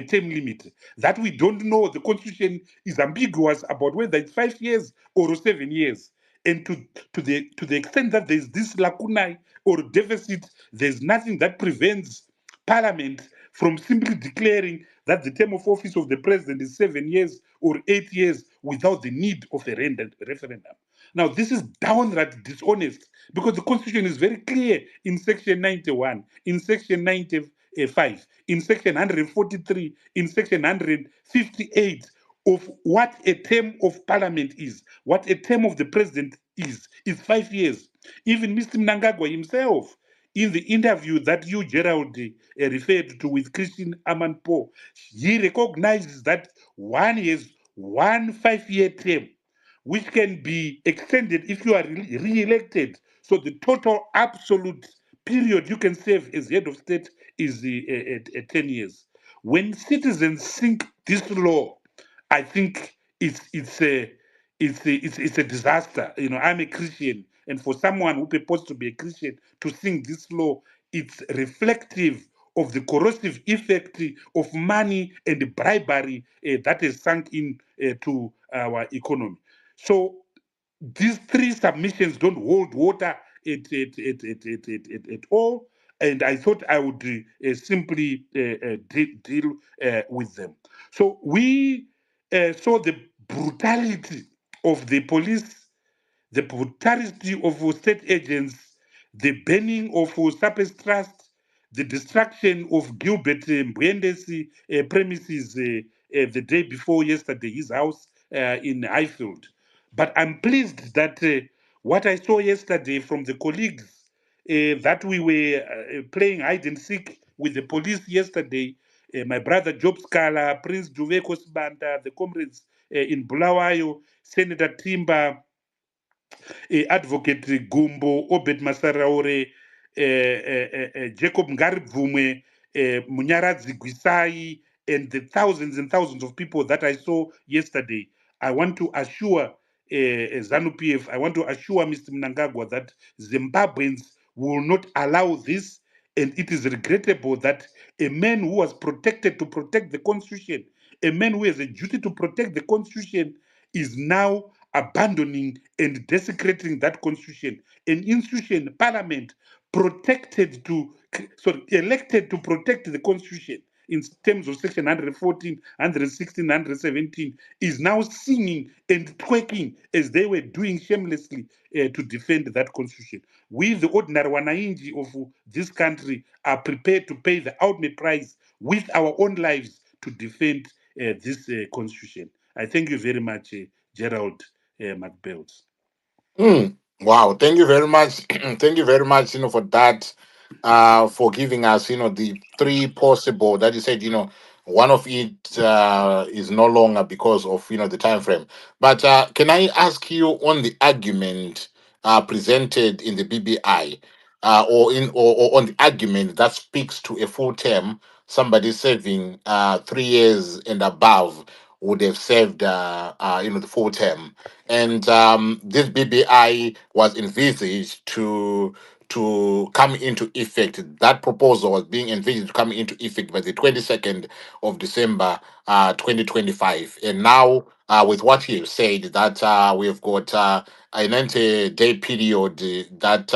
term limit, that we don't know. The constitution is ambiguous about whether it's 5 years or 7 years. And to the extent that there's this lacunae or deficit, there's nothing that prevents Parliament from simply declaring that the term of office of the president is 7 years or 8 years without the need of a referendum. Now, this is downright dishonest, because the Constitution is very clear in Section 91, in Section 95, in Section 143, in Section 158 of what a term of Parliament is, what a term of the president is 5 years. Even Mr. Mnangagwa himself, in the interview that you, Gerald, referred to with Christine Amanpour, he recognizes that one has one 5-year term, which can be extended if you are re-elected. So the total absolute period you can serve as head of state is 10 years. When citizens think this law, I think it's a disaster. You know, I'm a Christian, and for someone who purports to be a Christian to think this law, it's reflective of the corrosive effect of money and bribery that is sunk in to our economy. So these three submissions don't hold water at all, and I thought I would simply deal with them. So we saw the brutality of the police, the brutality of state agents, the burning of Sapes Trust, the destruction of Gilbert Mbwende's premises the day before yesterday, his house in Highfield. But I'm pleased that what I saw yesterday from the colleagues that we were playing hide and seek with the police yesterday, my brother Job Scala, Prince Duveko Sibanda, the comrades in Bulawayo, Senator Timba, Advocate Gumbo, Obed Masaraure, Jacob Ngaribvumwe, Munyaradzi Gwisai, and the thousands and thousands of people that I saw yesterday. I want to assure ZANU PF, I want to assure Mr. Mnangagwa that Zimbabweans will not allow this, and it is regrettable that a man who was protected to protect the constitution, a man who has a duty to protect the constitution, is now abandoning and desecrating that constitution. An institution, parliament, protected to, sorry, elected to protect the constitution in terms of section 114, 116, 117, is now singing and twerking as they were doing shamelessly to defend that constitution. We, the ordinary Wanainji of this country, are prepared to pay the ultimate price with our own lives to defend this constitution. I thank you very much, Gerald McBelt. Wow, thank you very much. Thank you very much, for that, for giving us, the three possible that you said, one of it is no longer because of, the time frame. But can I ask you on the argument presented in the BBI, or on the argument that speaks to a full term, somebody serving 3 years and above would have served, the full term, and this BBI was envisaged to come into effect. That proposal was being envisaged to come into effect by the 22nd of December, 2025. And now, with what you said, that we've got a 90-day period that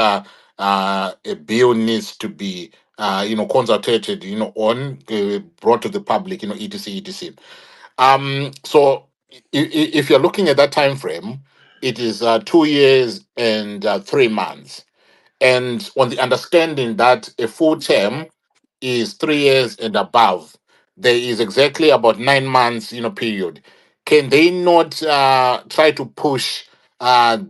a bill needs to be, consulted, on, brought to the public, etc, etc. So if you're looking at that time frame, it is 2 years and 3 months, and on the understanding that a full term is 3 years and above, there is exactly about 9 months, period. Can they not try to push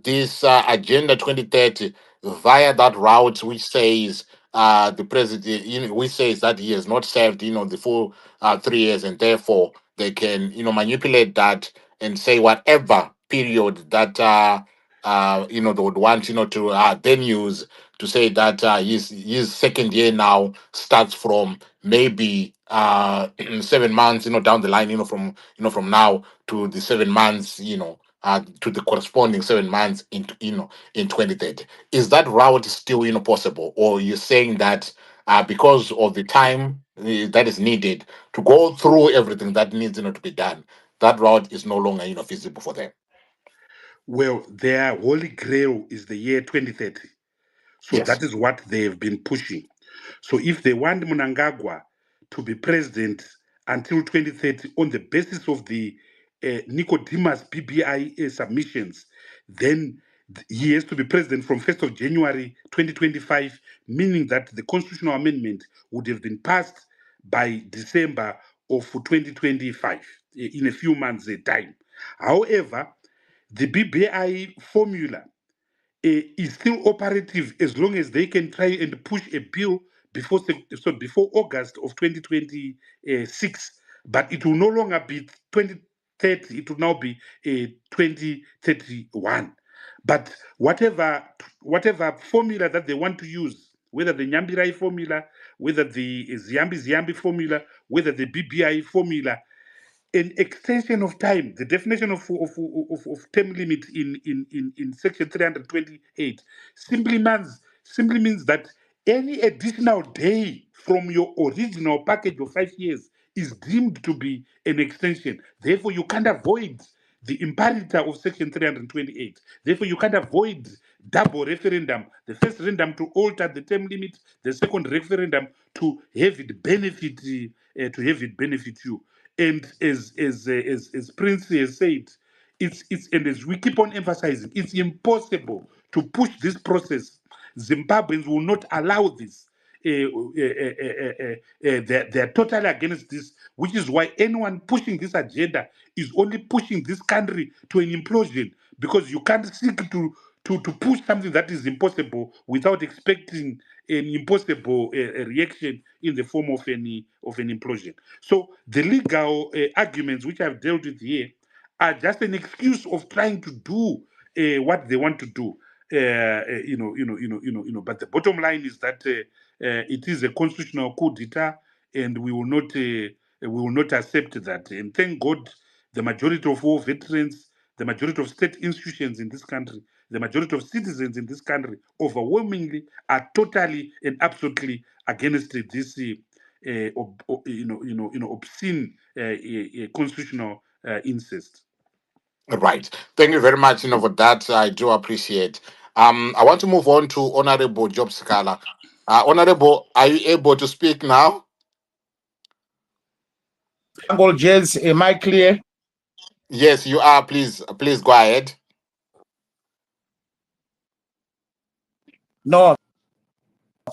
this Agenda 2030 via that route, which says the president, which says that he has not served, the full 3 years, and therefore they can, manipulate that and say whatever period that they would want, to then use to say that his second year now starts from maybe 7 months, down the line, from now to the 7 months, to the corresponding 7 months in 2030. Is that route still, possible, or you're saying that because of the time that is needed to go through everything that needs, to be done, that route is no longer, feasible for them? Well, their holy grail is the year 2030. So Yes. that is what they have been pushing. So if they want Mnangagwa to be president until 2030 on the basis of the Nicodemus BBI submissions, then he has to be president from 1st of January 2025, meaning that the constitutional amendment would have been passed by December of 2025, in a few months' time. However, the BBI formula is still operative as long as they can try and push a bill before August of 2026. But it will no longer be 2030, it will now be 2031. But whatever formula that they want to use, whether the Nyambirai formula, whether the Ziambi formula, whether the BBI formula, an extension of time, the definition of term limit in section 328 simply means that any additional day from your original package of 5 years is deemed to be an extension. Therefore, you can't avoid the imperator of Section 328. Therefore, you can't avoid double referendum. The first referendum to alter the term limit, the second referendum to have it benefit you. And as Prince has said, it's and as we keep on emphasizing, it's impossible to push this process. Zimbabweans will not allow this. They're totally against this, which is why anyone pushing this agenda is only pushing this country to an implosion, because you can't seek to push something that is impossible without expecting an impossible reaction in the form of an implosion. So the legal arguments which I've dealt with here are just an excuse of trying to do what they want to do. But the bottom line is that it is a constitutional coup d'etat, and we will not accept that. And thank God, the majority of war veterans, the majority of state institutions in this country, the majority of citizens in this country, overwhelmingly are totally and absolutely against this, obscene constitutional incest. Right. Thank you very much, for that. I do appreciate. I want to move on to Honorable Job Scala. Honorable, are you able to speak now? Uncle James, am I clear? Yes, you are. Please go ahead. No.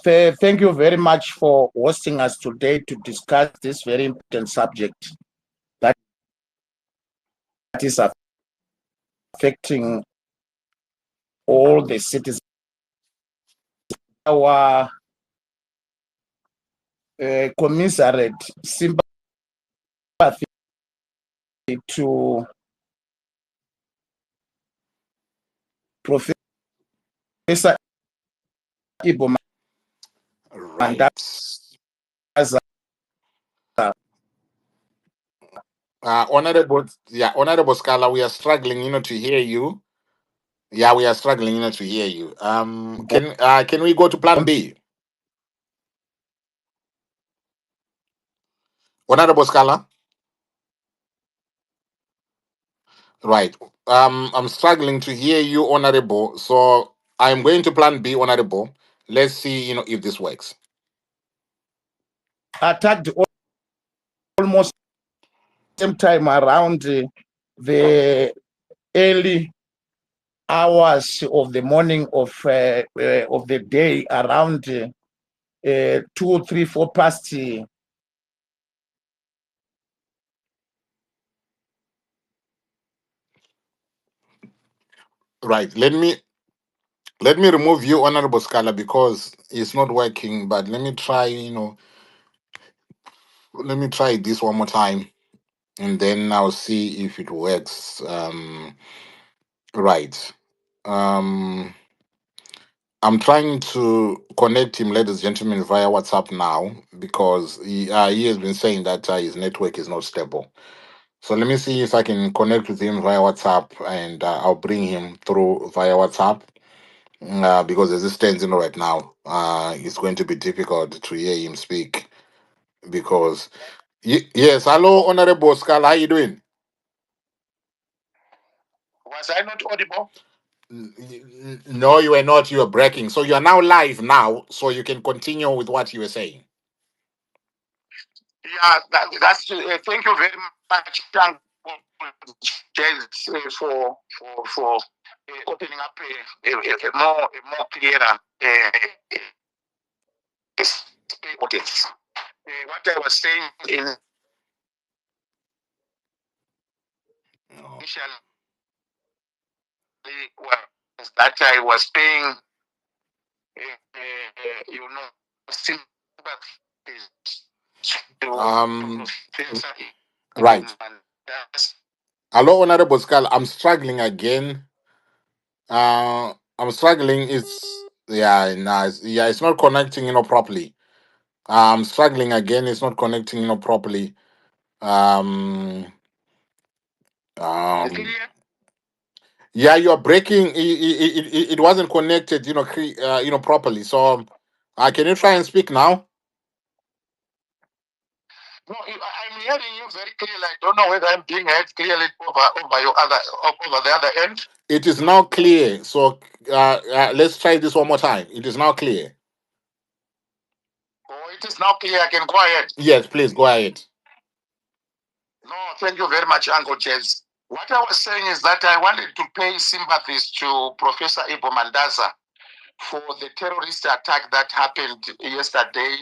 Thank you very much for hosting us today to discuss this very important subject that is affecting all the citizens. Our commiserate sympathy to Professor Ibo Right. Mandaza. Honorable Scala, we are struggling, to hear you. Yeah, we are struggling, to hear you. Can we go to Plan B? Honorable Scala? Right. I'm struggling to hear you, Honorable. So I'm going to Plan B, Honorable. Let's see, if this works. Attacked almost same time around the early hours of the morning of the day, around 2, 3, 4 past. Right. Let me remove you, Honorable Scala, because it's not working. But let me try, let me try this one more time, and then I'll see if it works. Right. I'm trying to connect him, ladies and gentlemen, via WhatsApp now, because he has been saying that his network is not stable. So let me see if I can connect with him via WhatsApp, and I'll bring him through via WhatsApp. Because as it stands, right now, it's going to be difficult to hear him speak. Because yes, hello, Honorable Scala, how you doing? Was I not audible? No, you are not. You are breaking. So you are now live now, so you can continue with what you were saying. Yeah, that's. Thank you very much, James, for opening up a more clearer audience. What I was saying initially was that I was paying, sympathy Right. Hello, Honorable Skull. I'm struggling again. I'm struggling. It's not connecting, properly. I'm struggling again. It's not connecting, properly. Um, yeah, you're breaking. It wasn't connected, properly. So, can you try and speak now? No, I'm hearing you very clearly. I don't know whether I'm being heard clearly over your over the other end. It is now clear. So let's try this one more time. It is now clear. Oh, it is now clear. I can go ahead. Yes, please go ahead. No, thank you very much, Uncle Jez. What I was saying is that I wanted to pay sympathies to Professor Ibo Mandaza for the terrorist attack that happened yesterday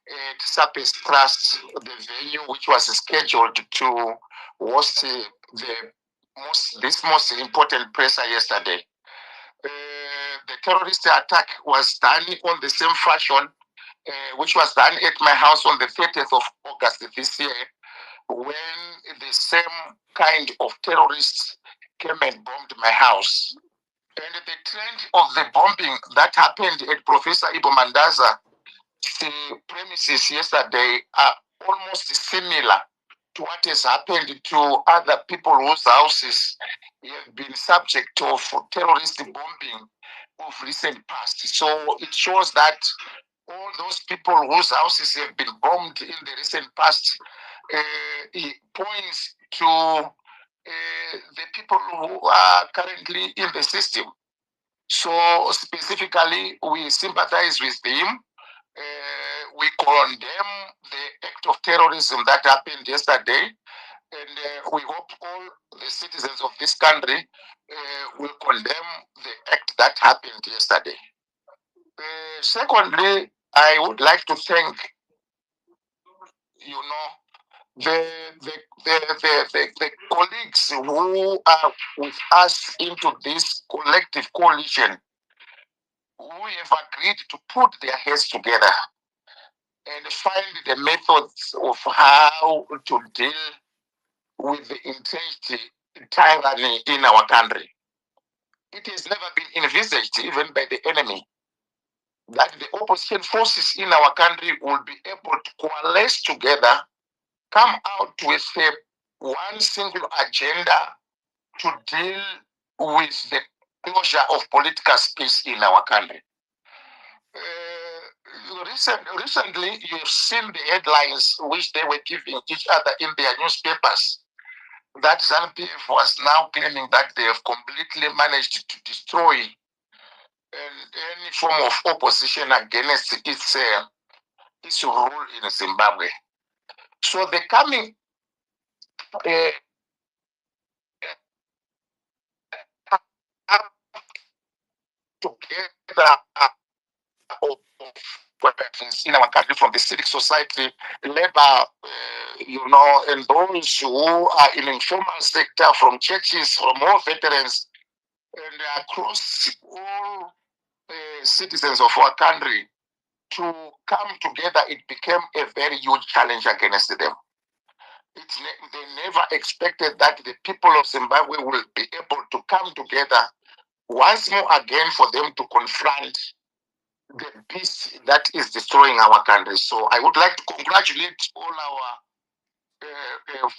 at Sapes Trust, the venue which was scheduled to host this most important presser yesterday. The terrorist attack was done on the same fashion which was done at my house on the 30th of August this year, when the same kind of terrorists came and bombed my house. And the trend of the bombing that happened at Professor Ibo Mandaza, the premises yesterday, are almost similar to what has happened to other people whose houses have been subject of terrorist bombing of recent past. So it shows that all those people whose houses have been bombed in the recent past, it points to the people who are currently in the system. So specifically, we sympathize with them. We condemn the act of terrorism that happened yesterday, and we hope all the citizens of this country will condemn the act that happened yesterday. Secondly, I would like to thank, the colleagues who are with us into this collective coalition, who have agreed to put their heads together and find the methods of how to deal with the entrenched tyranny in our country. It has never been envisaged, even by the enemy, that the opposition forces in our country will be able to coalesce together, come out with one single agenda to deal with the closure of political space in our country. Recently, you've seen the headlines which they were giving each other in their newspapers, that ZANU-PF was now claiming that they have completely managed to destroy any form of opposition against its rule in Zimbabwe. So the coming together of in our country, from the civic society, labor, and those who are in informal sector, from churches, from all veterans, and across all citizens of our country, to come together, it became a very huge challenge against them. They never expected that the people of Zimbabwe will be able to come together once more again for them to confront the beast that is destroying our country. So I would like to congratulate all our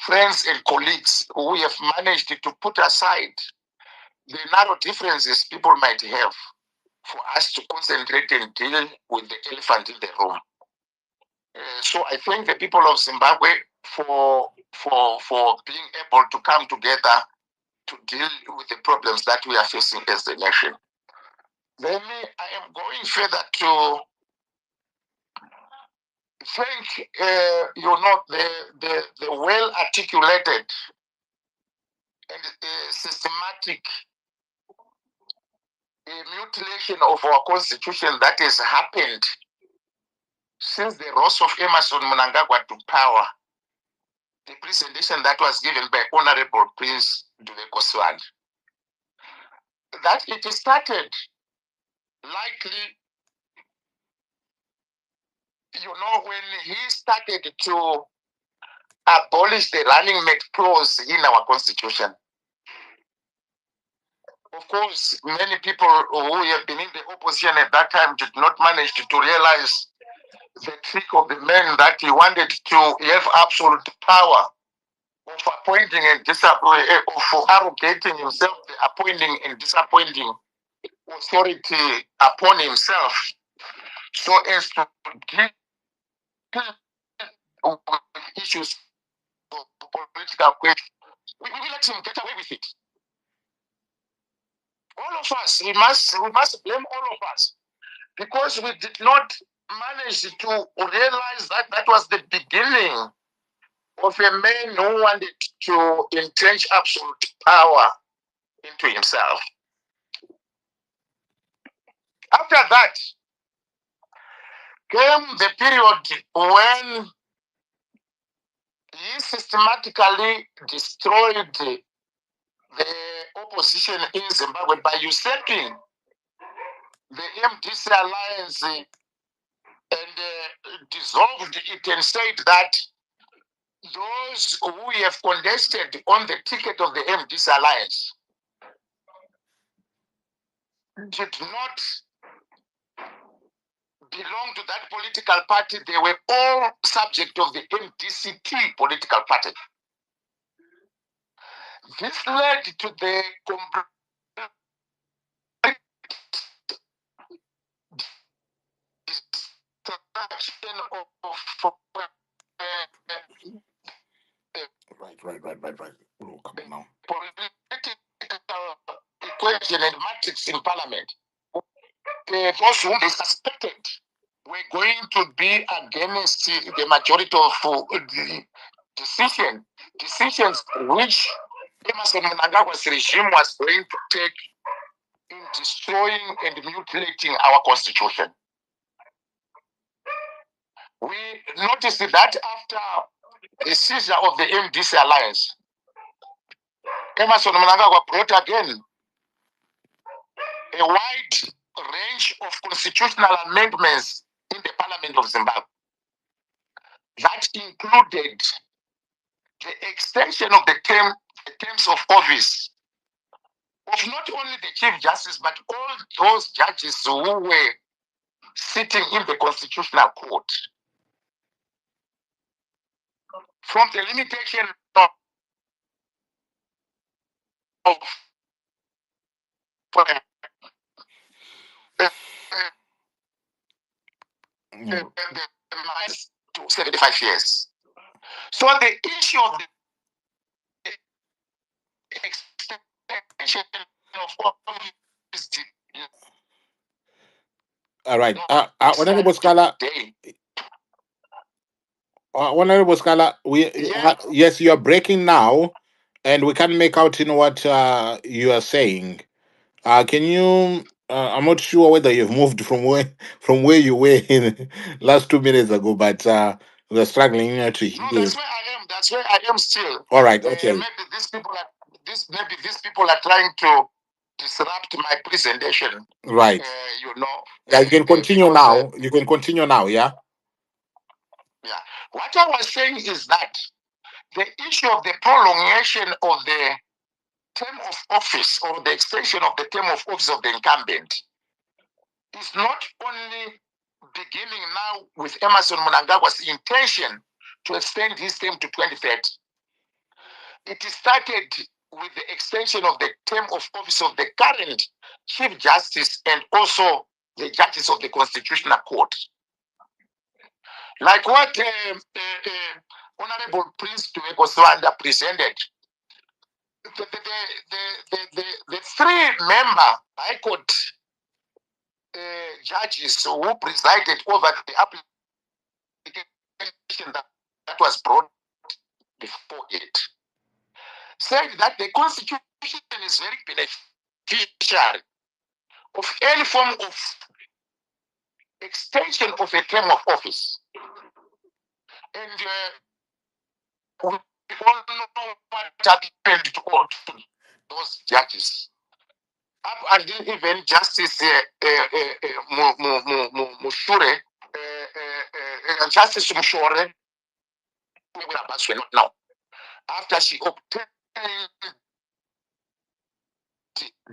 friends and colleagues who have managed to put aside the narrow differences people might have for us to concentrate and deal with the elephant in the room. So I thank the people of Zimbabwe for being able to come together to deal with the problems that we are facing as a nation. Then I am going further to thank the well articulated and systematic mutilation of our constitution that has happened since the rise of Emerson Mnangagwa to power, the presentation that was given by Honorable Prince Dube-Goswani, that it started likely, when he started to abolish the running mate clause in our constitution. Of course, many people who have been in the opposition at that time did not manage to realize the trick of the man, that he wanted to have absolute power of appointing and of arrogating himself the appointing and disappointing authority upon himself, so as to give issues of political questions, we let him get away with it. All of us, we must blame all of us, because we did not manage to realize that that was the beginning of a man who wanted to entrench absolute power into himself. After that came the period when he systematically destroyed the opposition in Zimbabwe by usurping the MDC alliance and dissolved it and said that those who have contested on the ticket of the MDC alliance did not belong to that political party. They were all subject of the MDCT political party. This led to the destruction of Right. Oh, come on now. Political equation and matrix in parliament. Those whom they suspected were going to be against the majority of the decisions which Emerson Mnangagwa's regime was going to take in destroying and mutilating our constitution. We noticed that after the seizure of the MDC alliance, Emerson Mnangagwa brought again a wide range of constitutional amendments in the Parliament of Zimbabwe that included the extension of the terms of office of not only the Chief Justice, but all those judges who were sitting in the Constitutional Court. From the limitation of to 75 years. So the issue of the extension of office. All right. Honorable Scala, Honorable Scala, yes, you are breaking now, and we can't make out what you are saying. Can you? I'm not sure whether you've moved from where you were in last 2 minutes ago, but we're struggling to hear. No, that's where I am. That's where I am still. All right. Okay. Maybe these people are trying to disrupt my presentation. Right. Yeah, you can continue now. You can continue now. Yeah. Yeah. What I was saying is that the issue of the prolongation of the term of office or the extension of the term of office of the incumbent is not only beginning now with Emerson Mnangagwa's intention to extend his term to 2030. It started with the extension of the term of office of the current Chief Justice and also the judges of the Constitutional Court. Like what Honorable Prince Tueko Swanda presented, the three-member High Court judges who presided over the application that was brought before it said that the Constitution is very beneficiary of any form of extension of a term of office. And we all know what happened to those judges. Up until even Justice Mushure, Justice Mushure, now, after she obtained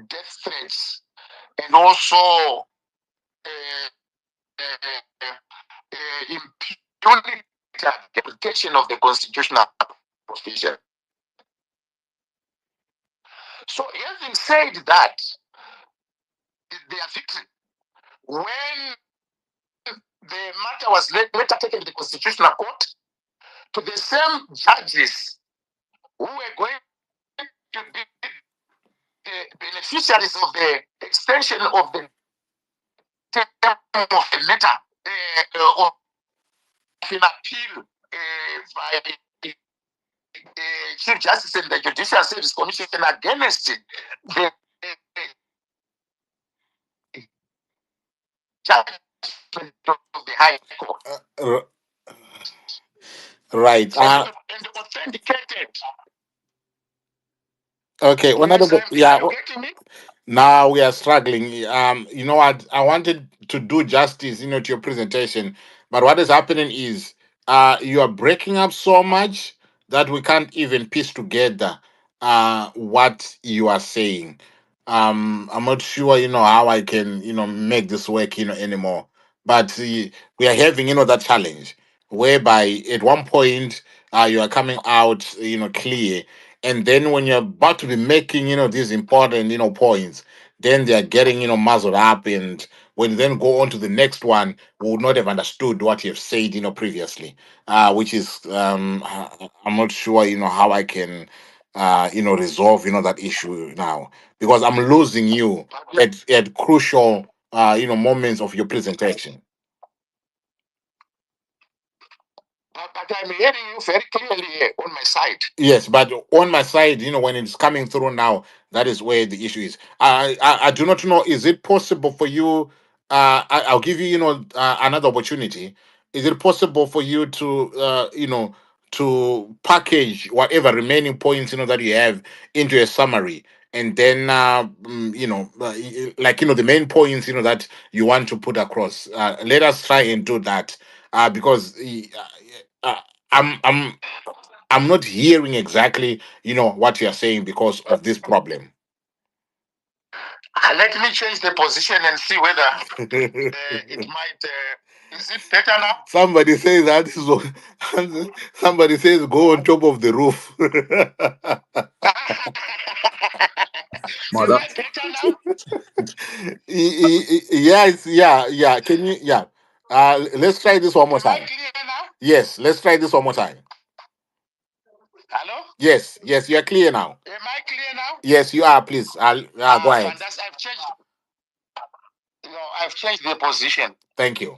death threats and also impunity application of the constitutional provision. So having said that, they are victory. When the matter was later taken to the Constitutional Court, to the same judges who were going to be the beneficiaries of the extension of the term of the letter of an appeal by Chief Justice and the Judicial Service Commission against the judgment of the High Court. Right. And authenticated. Okay. Yes, Yeah. are you getting me? Now we are struggling. You know what? I wanted to do justice, to your presentation, but what is happening is, you are breaking up so much that we can't even piece together, what you are saying. I'm not sure, how I can, make this work, anymore. But we are having, that challenge whereby at one point, you are coming out, clear, and then when you're about to be making these important points, then they are getting muzzled up, and when you then go on to the next one, we would not have understood what you have said previously, which is, I'm not sure how I can resolve that issue now, because I'm losing you at crucial moments of your presentation. But I'm hearing you very clearly on my side. Yes, but on my side, when it's coming through now, that is where the issue is. I do not know. Is it possible for you? I'll give you, another opportunity. Is it possible for you to, to package whatever remaining points, that you have into a summary, and then, like, the main points, that you want to put across. Let us try and do that, because uh, I'm not hearing exactly, what you're saying because of this problem. Let me change the position and see whether it might. Is it better now? Somebody says that somebody says go on top of the roof. Is that better now? Yeah. Can you? Yeah. Let's try this one more Am I time. clear now? Yes, let's try this one more time. Hello? Yes, you are clear now. Am I clear now? Yes, you are. Please, go ahead. Fantastic. I've changed the position. Thank you.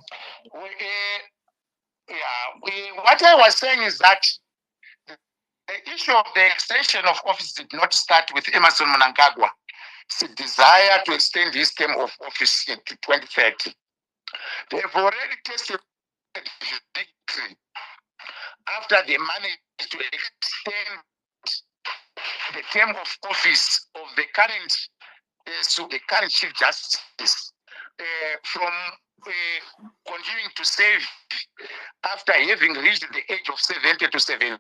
What I was saying is that the issue of the extension of office did not start with Emmerson Mnangagwa. It's a desire to extend his term of office to 2030. They've already tasted victory after they managed to extend the term of office of the current Chief Justice from continuing to serve after having reached the age of 70 to 75.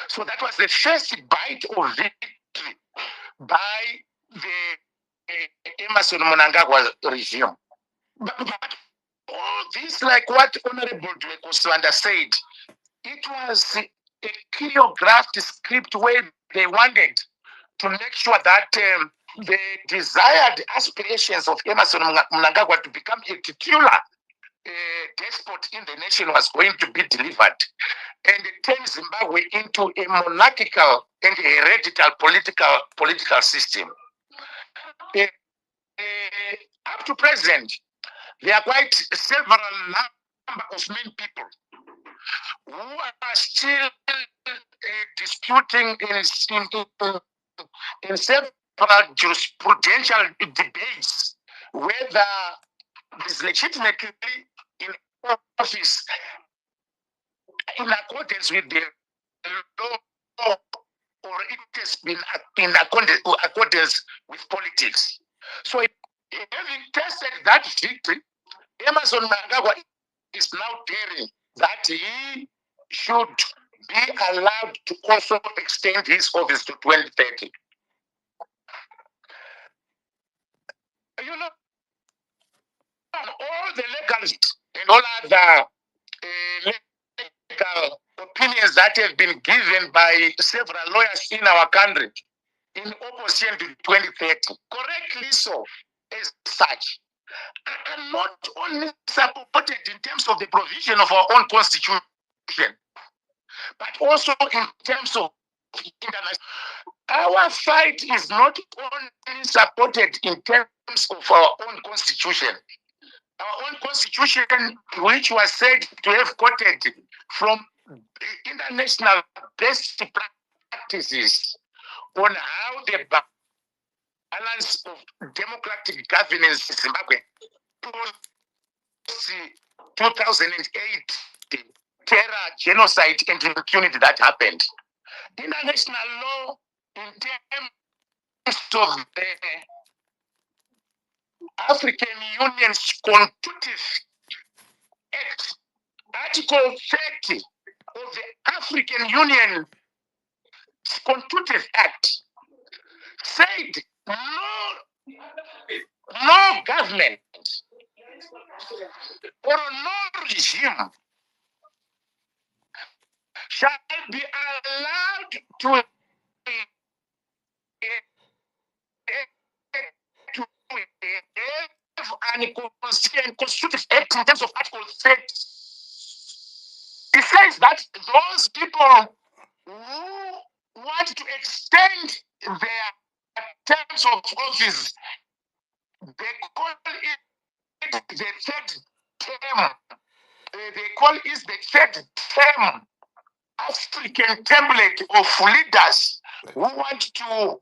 So that was the first bite of victory by the Emmerson Mnangagwa regime. But all this, like what Honorable Dwekoswanda said, it was a choreographed script where they wanted to make sure that the desired aspirations of Emmerson Mnangagwa to become a titular despot in the nation was going to be delivered, and turn Zimbabwe into a monarchical and hereditary political system. Up to present, there are quite several number of main people who are still disputing in several jurisprudential debates whether is legitimately in office in accordance with the law, or it has been in accordance with politics. So, having tested that victory, Emmerson Mnangagwa is now daring that he should be allowed to also extend his office to 2030. You know, all the legalists and all other legal opinions that have been given by several lawyers in our country in opposition to 2030, correctly so, as such, are not only supported in terms of the provision of our own constitution, but also in terms of international. Our fight is not only supported in terms of our own constitution. Our own constitution, which was said to have quoted from international best practices on how the balance of democratic governance in Zimbabwe post 2008 terror, genocide, and impunity that happened. International law in terms of the African Union's Constitutive Act, Article 30 of the African Union Constitutive Act said no government or no regime shall be allowed to have an constitutive act in terms of Article 30. It says that those people who want to extend their terms of office, they call it the third term. They call it the third term African template of leaders who want to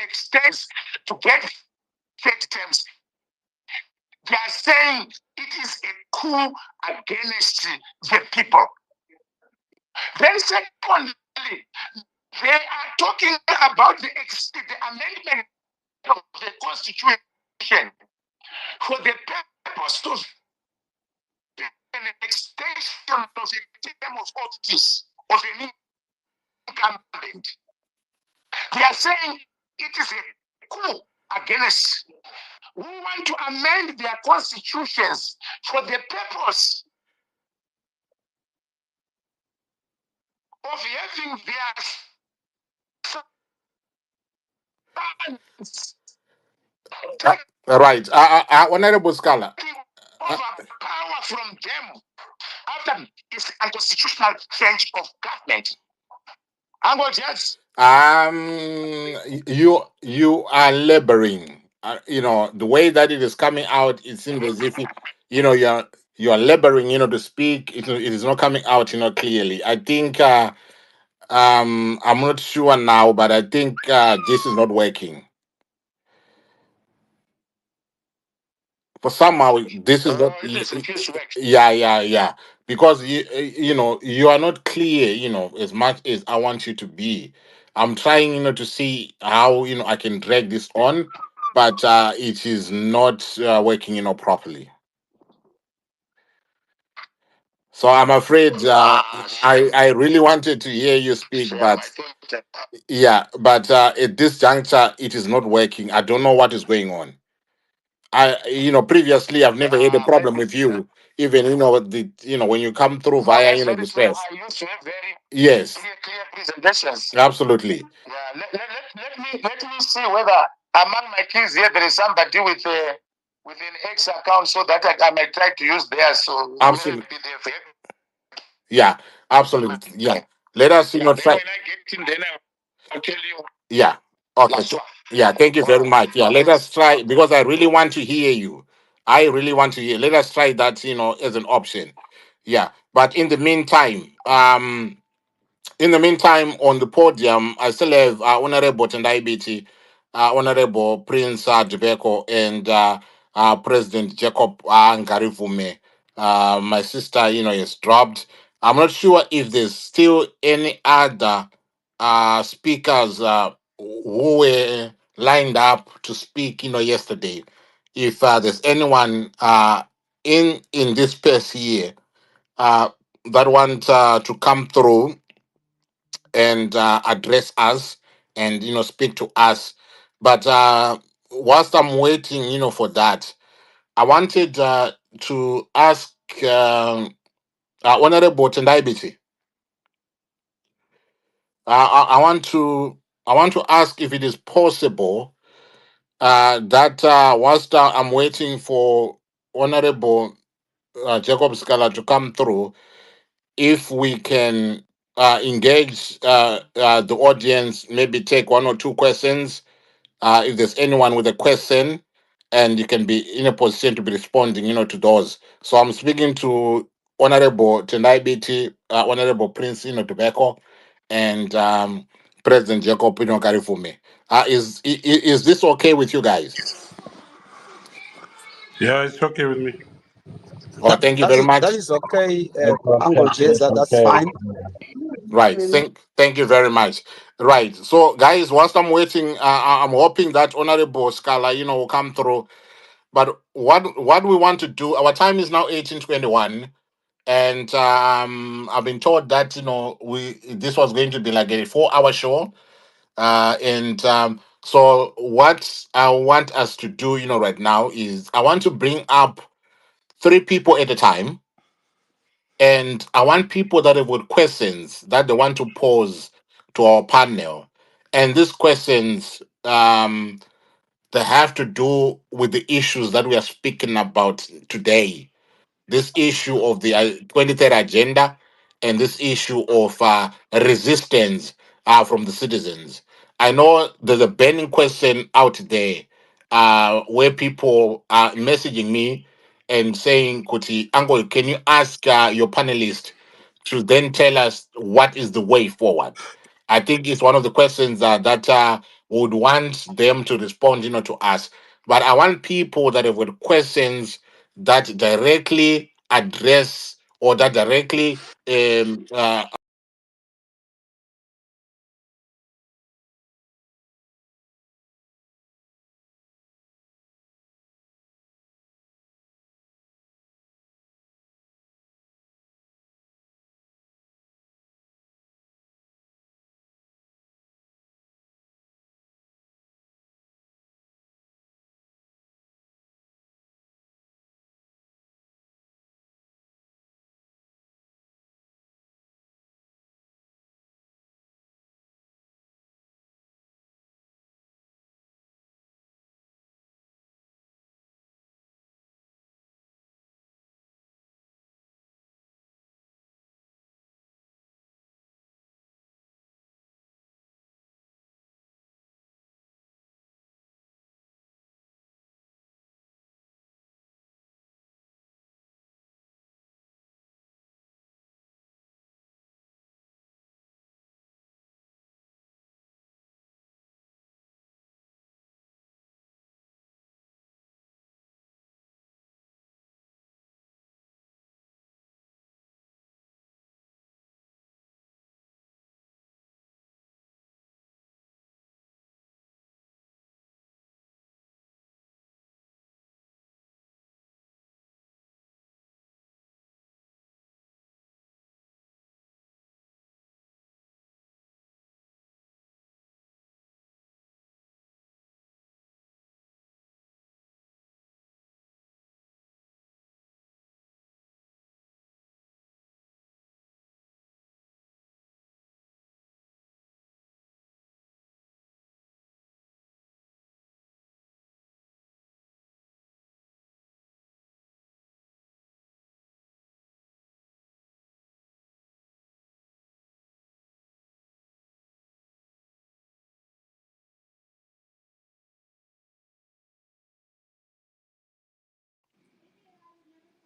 extend to get third terms. They are saying it is a coup against the people. Then secondly, they are talking about the amendment of the Constitution for the purpose of an extension of the term of office of an incumbent. They are saying it is a coup against who want to amend their constitutions for the purpose of having their sons Right. Honorable Scholar. over power from them after this unconstitutional change of government. And what yes? You are laboring. The way that it is coming out, it seems as if you're laboring. To speak. It is not coming out. Clearly. I think. I'm not sure now, but I think this is not working. For somehow this is not. Yeah. Because you are not clear. As much as I want you to be. I'm trying, to see how I can drag this on, but it is not working, properly. So I'm afraid I really wanted to hear you speak, but yeah, but at this juncture it is not working. I don't know what is going on. Previously I've never had a problem with you. Even when you come through via the space. I used to have very Yes, clear presentations. absolutely. Yeah, let me see whether among my kids here there is somebody with an X account so that I might try to use theirs. So Absolutely. maybe Yeah, absolutely. Yeah. Let us then try. when I get him, then I'll tell you. Yeah. Okay. Last one. Yeah. Thank you very much. Yeah. Let us try because I really want to hear you. I really want to hear. Let us try that. As an option. Yeah. But in the meantime, on the podium, I still have Honorable Tendai Biti, Honorable Prince Jebeko, and President Jacob Ngarivume. My sister, is dropped. I'm not sure if there's still any other speakers who were lined up to speak, yesterday. If there's anyone in this space here uh, that want to come through and address us and speak to us, but whilst I'm waiting for that, I wanted to ask Honorable Tendai Biti. I want to ask if it is possible that whilst I'm waiting for Honorable Jacob Scala to come through, if we can engage the audience, maybe take one or two questions. If there's anyone with a question, and you can be in a position to be responding, to those. So I'm speaking to Honorable Tendai BT, Honorable Prince, Tobacco, and President Jacob Karifume. Is this okay with you guys? Yeah, it's okay with me. Oh, thank you very That much. is okay, It's Uncle okay. Jez. It's That's okay. fine. Right. Thank you very much. Right. So, guys, whilst I'm waiting, I'm hoping that Honorable Scala, will come through. But what we want to do, our time is now 18:21, and I've been told that this was going to be like a 4-hour show, and so what I want us to do, right now is I want to bring up 3 people at a time, and I want people that have got questions that they want to pose to our panel. And these questions, they have to do with the issues that we are speaking about today. This issue of the 23rd agenda and this issue of resistance from the citizens. I know there's a burning question out there where people are messaging me and saying, Kuti, Uncle, can you ask your panelist to then tell us what is the way forward? I think it's one of the questions that would want them to respond, to us. But I want people that have got questions that directly address or that directly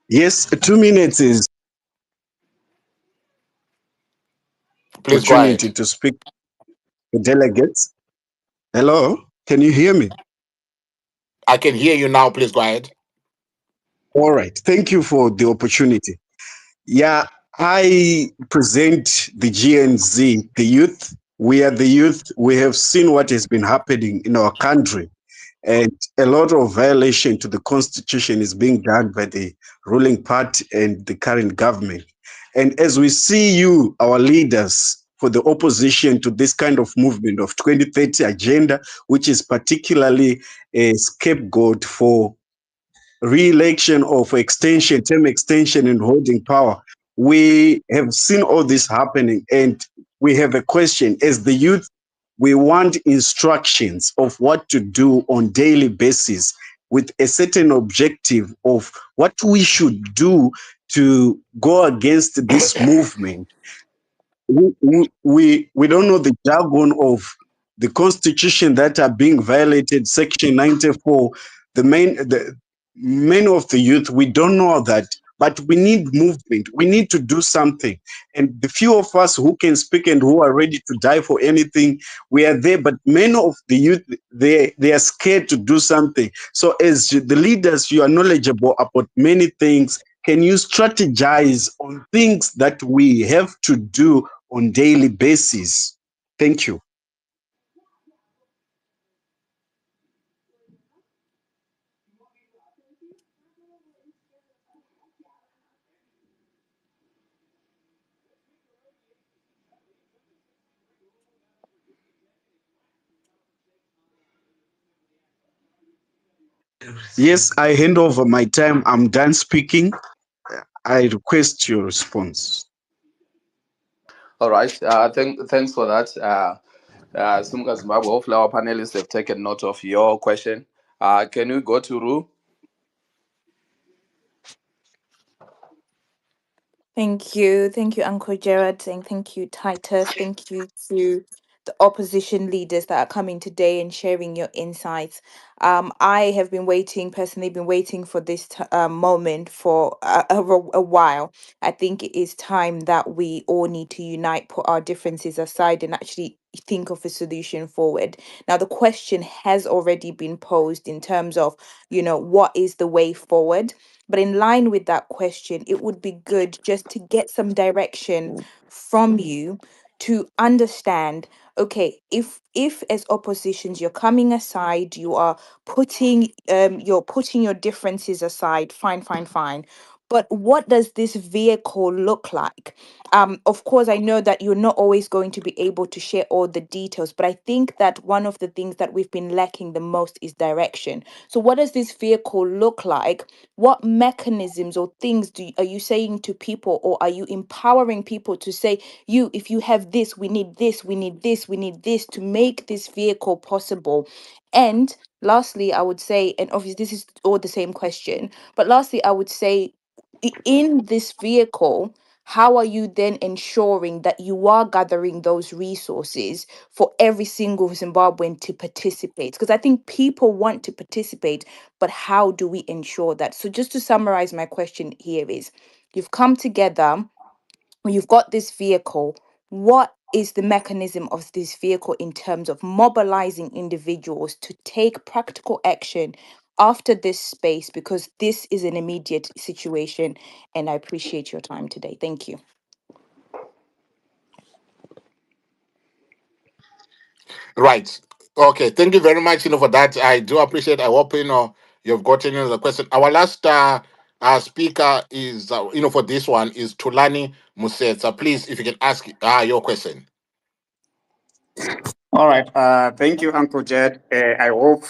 Yes, 2 minutes is please go ahead. opportunity to speak to delegates. Hello, can you hear me? I can hear you now. Please go ahead. All right. Thank you for the opportunity. Yeah, I present the GNZ, the youth. We are the youth. We have seen what has been happening in our country, and a lot of violation to the constitution is being done by the ruling party and the current government. And as we see you, our leaders, for the opposition to this kind of movement of 2030 agenda, which is particularly a scapegoat for re-election of extension, term extension and holding power. We have seen all this happening, and we have a question. As the youth, we want instructions of what to do on daily basis with a certain objective of what we should do to go against this movement. We don't know the jargon of the constitution that are being violated, section 94, the many of the youth, we don't know that, but we need movement. We need to do something. And the few of us who can speak and who are ready to die for anything, we are there. But many of the youth, they are scared to do something. So as the leaders, you are knowledgeable about many things. Can you strategize on things that we have to do on daily basis? Thank you. Yes, I hand over my time. I'm done speaking. I request your response. All right. Thanks for that. Sumuka Zimbabwe, hopefully our panelists have taken note of your question. Can we go to Ru? Thank you. Thank you, Uncle Gerard, and thank you, Titus. Thank you to the opposition leaders that are coming today and sharing your insights. I have been personally been waiting for this moment for a while. I think it is time that we all need to unite, put our differences aside, and actually think of a solution forward. Now, the question has already been posed in terms of, what is the way forward? But in line with that question, it would be good just to get some direction from you to understand, okay, if as oppositions you're coming aside, you're putting your differences aside, fine. But what does this vehicle look like? Of course, I know that you're not always going to be able to share all the details, but I think that one of the things that we've been lacking the most is direction. So what does this vehicle look like? What mechanisms or things are you saying to people, or are you empowering people to say, if you have this, we need this, we need this, we need this to make this vehicle possible? And lastly, I would say, and obviously this is all the same question, but lastly, I would say, in this vehicle, how are you then ensuring that you are gathering those resources for every single Zimbabwean to participate? Because I think people want to participate, but how do we ensure that? So just to summarize, my question here is, you've come together, you've got this vehicle. What is the mechanism of this vehicle in terms of mobilizing individuals to take practical action after this space? Because this is an immediate situation, and I appreciate your time today. Thank you. Right. Okay. Thank you very much, for that. I do appreciate. I hope you've gotten the question. Our last speaker is for this one is Tulani Musetsa. Please, if you can ask your question. All right. Thank you, Uncle Jed. I hope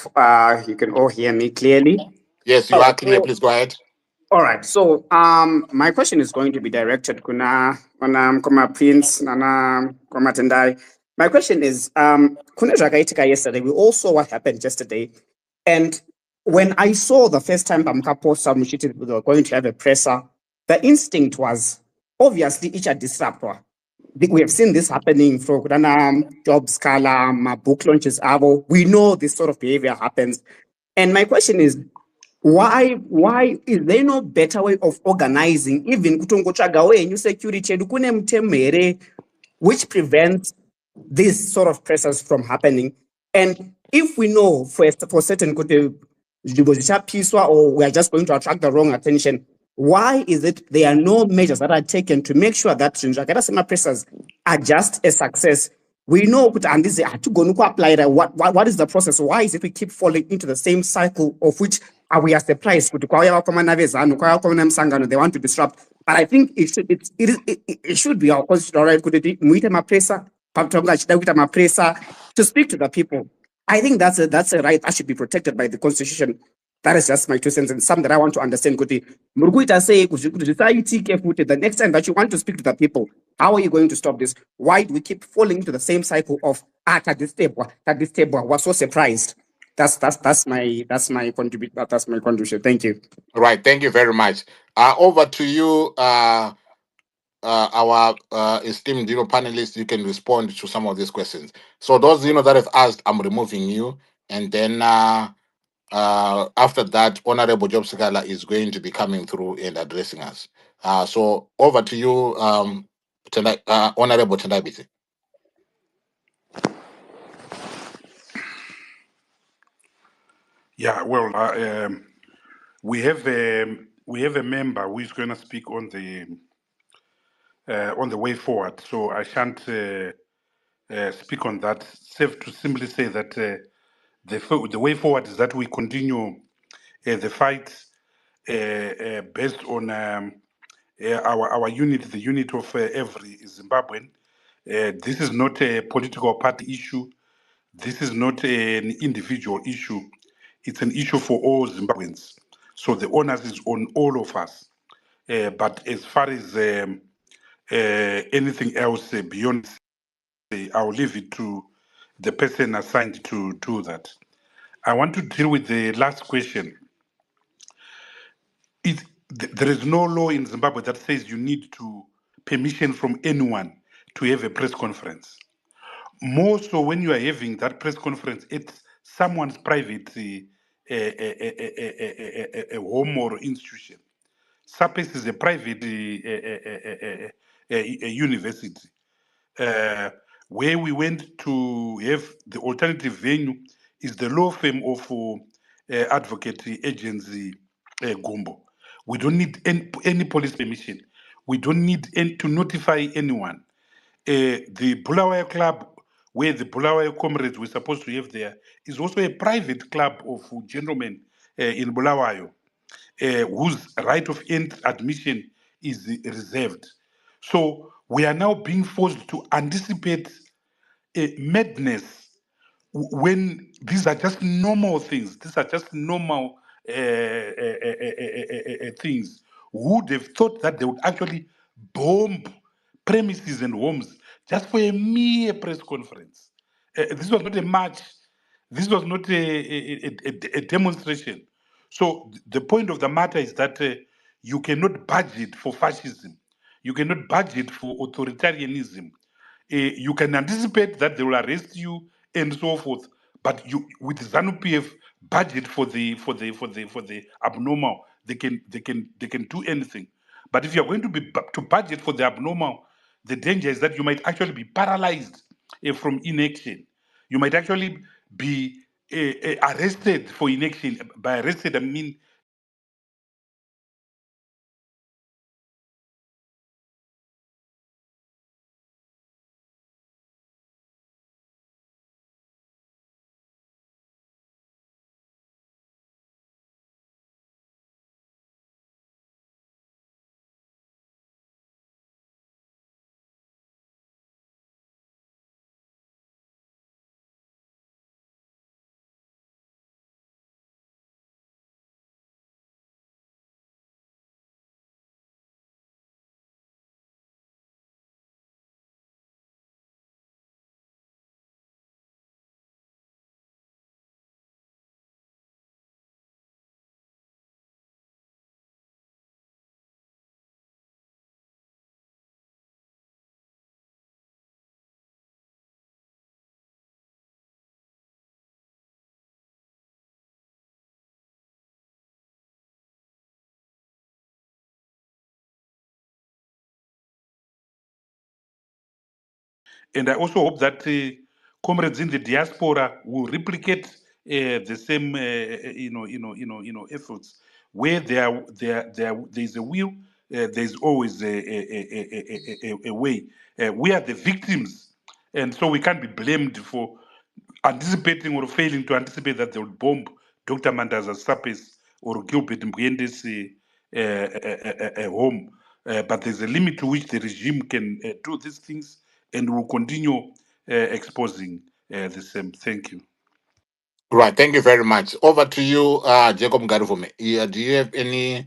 you can all hear me clearly. Yes, you All are right. clear. Please go ahead. All right. So, my question is going to be directed kuna Prince nana Koma Tendai. My question is, kuna zvakaitika yesterday. We all saw what happened yesterday, and when I saw the first time Bamkaposa Mushiti we were going to have a presser, the instinct was obviously each a disruptor. We have seen this happening for job scala, book launches. We know this sort of behavior happens, and my question is, why is there no better way of organizing, even kutongotsvaga wenyu security edu kune mutemo here which prevents these sort of pressures from happening? And if we know for certain kuti nzvimbo zvichapiswa, or we are just going to attract the wrong attention, why is it there are no measures that are taken to make sure that zvinhu zvakaita semapressures are just a success? We know kuti handizi hatigoni kuapply that. What is the process? Why is it we keep falling into the same cycle of which we are surprised kuti kwauya vakomana vezanu, kwauya vakomana musangano, they want to disrupt? But I think it should be our constitutional right kuti muite mapresa patonga achida kuita mapresa to speak to the people. I think that's a right that should be protected by the constitution. That is just my 2 cents, and some that I want to understand. Kuti murikuita sei kuti zvisaitike futi the next time that you want to speak to the people, how are you going to stop this? Why do we keep falling into the same cycle of tadistebwa, we're so surprised? That's my contribution. Thank you. Right. Thank you very much. Over to you, our esteemed panelists. You can respond to some of these questions. So those that have asked, I'm removing you, and then after that, Honorable Job Sigala is going to be coming through and addressing us. So over to you, Honorable Tendai. Yeah, well, we have a member who is going to speak on the way forward. So I shan't speak on that. Safe to simply say that the way forward is that we continue the fight based on our unit, the unit of every Zimbabwean. This is not a political party issue. This is not an individual issue. It's an issue for all Zimbabweans. So the onus is on all of us. But as far as anything else beyond, I'll leave it to the person assigned to do that. I want to deal with the last question. There is no law in Zimbabwe that says you need to permission from anyone to have a press conference. More so when you are having that press conference at someone's private home or institution. SAPES is a private university. Where we went to have the alternative venue is the law firm of advocate agency Gumbo. We don't need any police permission. We don't need to notify anyone. The Bulawayo Club, where the Bulawayo comrades were supposed to have there, is also a private club of gentlemen in Bulawayo, whose right of admission is reserved. So we are now being forced to anticipate madness when these are just normal things. These are just normal things. Who would have thought that they would actually bomb premises and homes just for a mere press conference? This was not a march. This was not a demonstration. So the point of the matter is that you cannot budget for fascism. You cannot budget for authoritarianism. You can anticipate that they will arrest you and so forth, but you with ZANU-PF budget for the abnormal, they can do anything. But if you are going to budget for the abnormal, the danger is that you might actually be paralyzed from inaction. You might actually be arrested for inaction. By arrested, I mean and I also hope that comrades in the diaspora will replicate the same, efforts. Where there's a will, there's always a way. We are the victims, and so we can't be blamed for anticipating or failing to anticipate that they will bomb Dr. Mandaza Sapes or Gilbert Mbuende's home. But there's a limit to which the regime can do these things, and will continue exposing the same. Thank you. Right. Thank you very much. Over to you, Jacob Garufume. Yeah, do you have any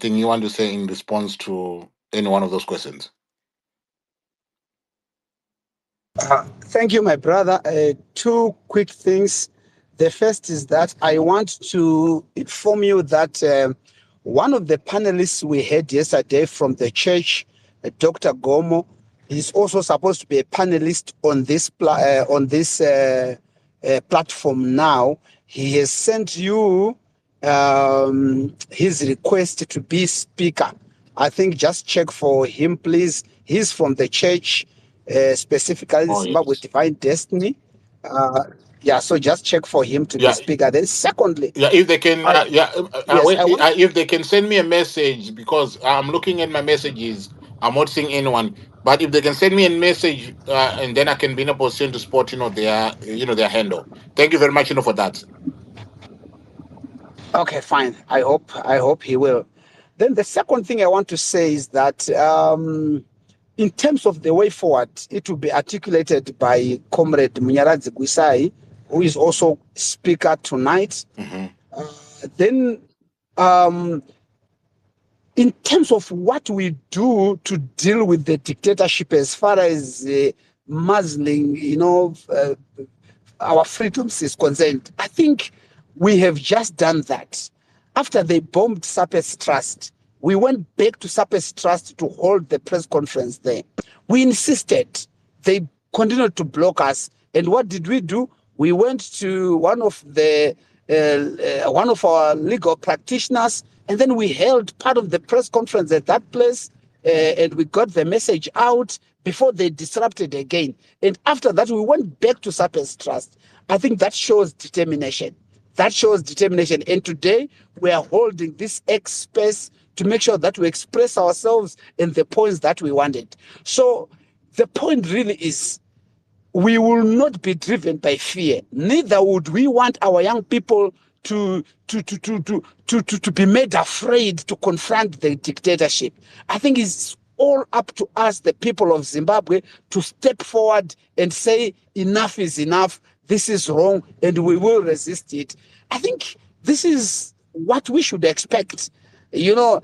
thing you want to say in response to any one of those questions? Thank you, my brother. Two quick things. The first is that I want to inform you that one of the panelists we had yesterday from the church, Dr. Gomo, is also supposed to be a panelist on this platform now. He has sent you his request to be speaker. I think just check for him, please. He's from the church, specifically Oh, Zimbabwe yes. Divine Destiny. Yeah, so just check for him to be Yeah, speaker. Then secondly, yeah. If they can, yes, I want. if they can send me a message, because I'm looking at my messages, I'm not seeing anyone. But if they can send me a message, and then I can be in a position to spot, their handle. Thank you very much, for that. Okay, fine. I hope he will. Then the second thing I want to say is that in terms of the way forward, it will be articulated by Comrade Munyaradzi Gwisai, who is also speaker tonight. Hmm. Then, in terms of what we do to deal with the dictatorship as far as muzzling, our freedoms is concerned, I think we have just done that. After they bombed Sapes Trust, we went back to Sapes Trust to hold the press conference there. We insisted. They continued to block us. And what did we do? We went to one of our legal practitioners, and then we held part of the press conference at that place, and we got the message out before they disrupted again. And after that, we went back to Sapes Trust. I think that shows determination. That shows determination. And today, we are holding this X space to make sure that we express ourselves in the points that we wanted. So the point really is, we will not be driven by fear. Neither would we want our young people to be made afraid to confront the dictatorship. I think it's all up to us, the people of Zimbabwe, to step forward and say enough is enough. This is wrong, and we will resist it. I think this is what we should expect. They are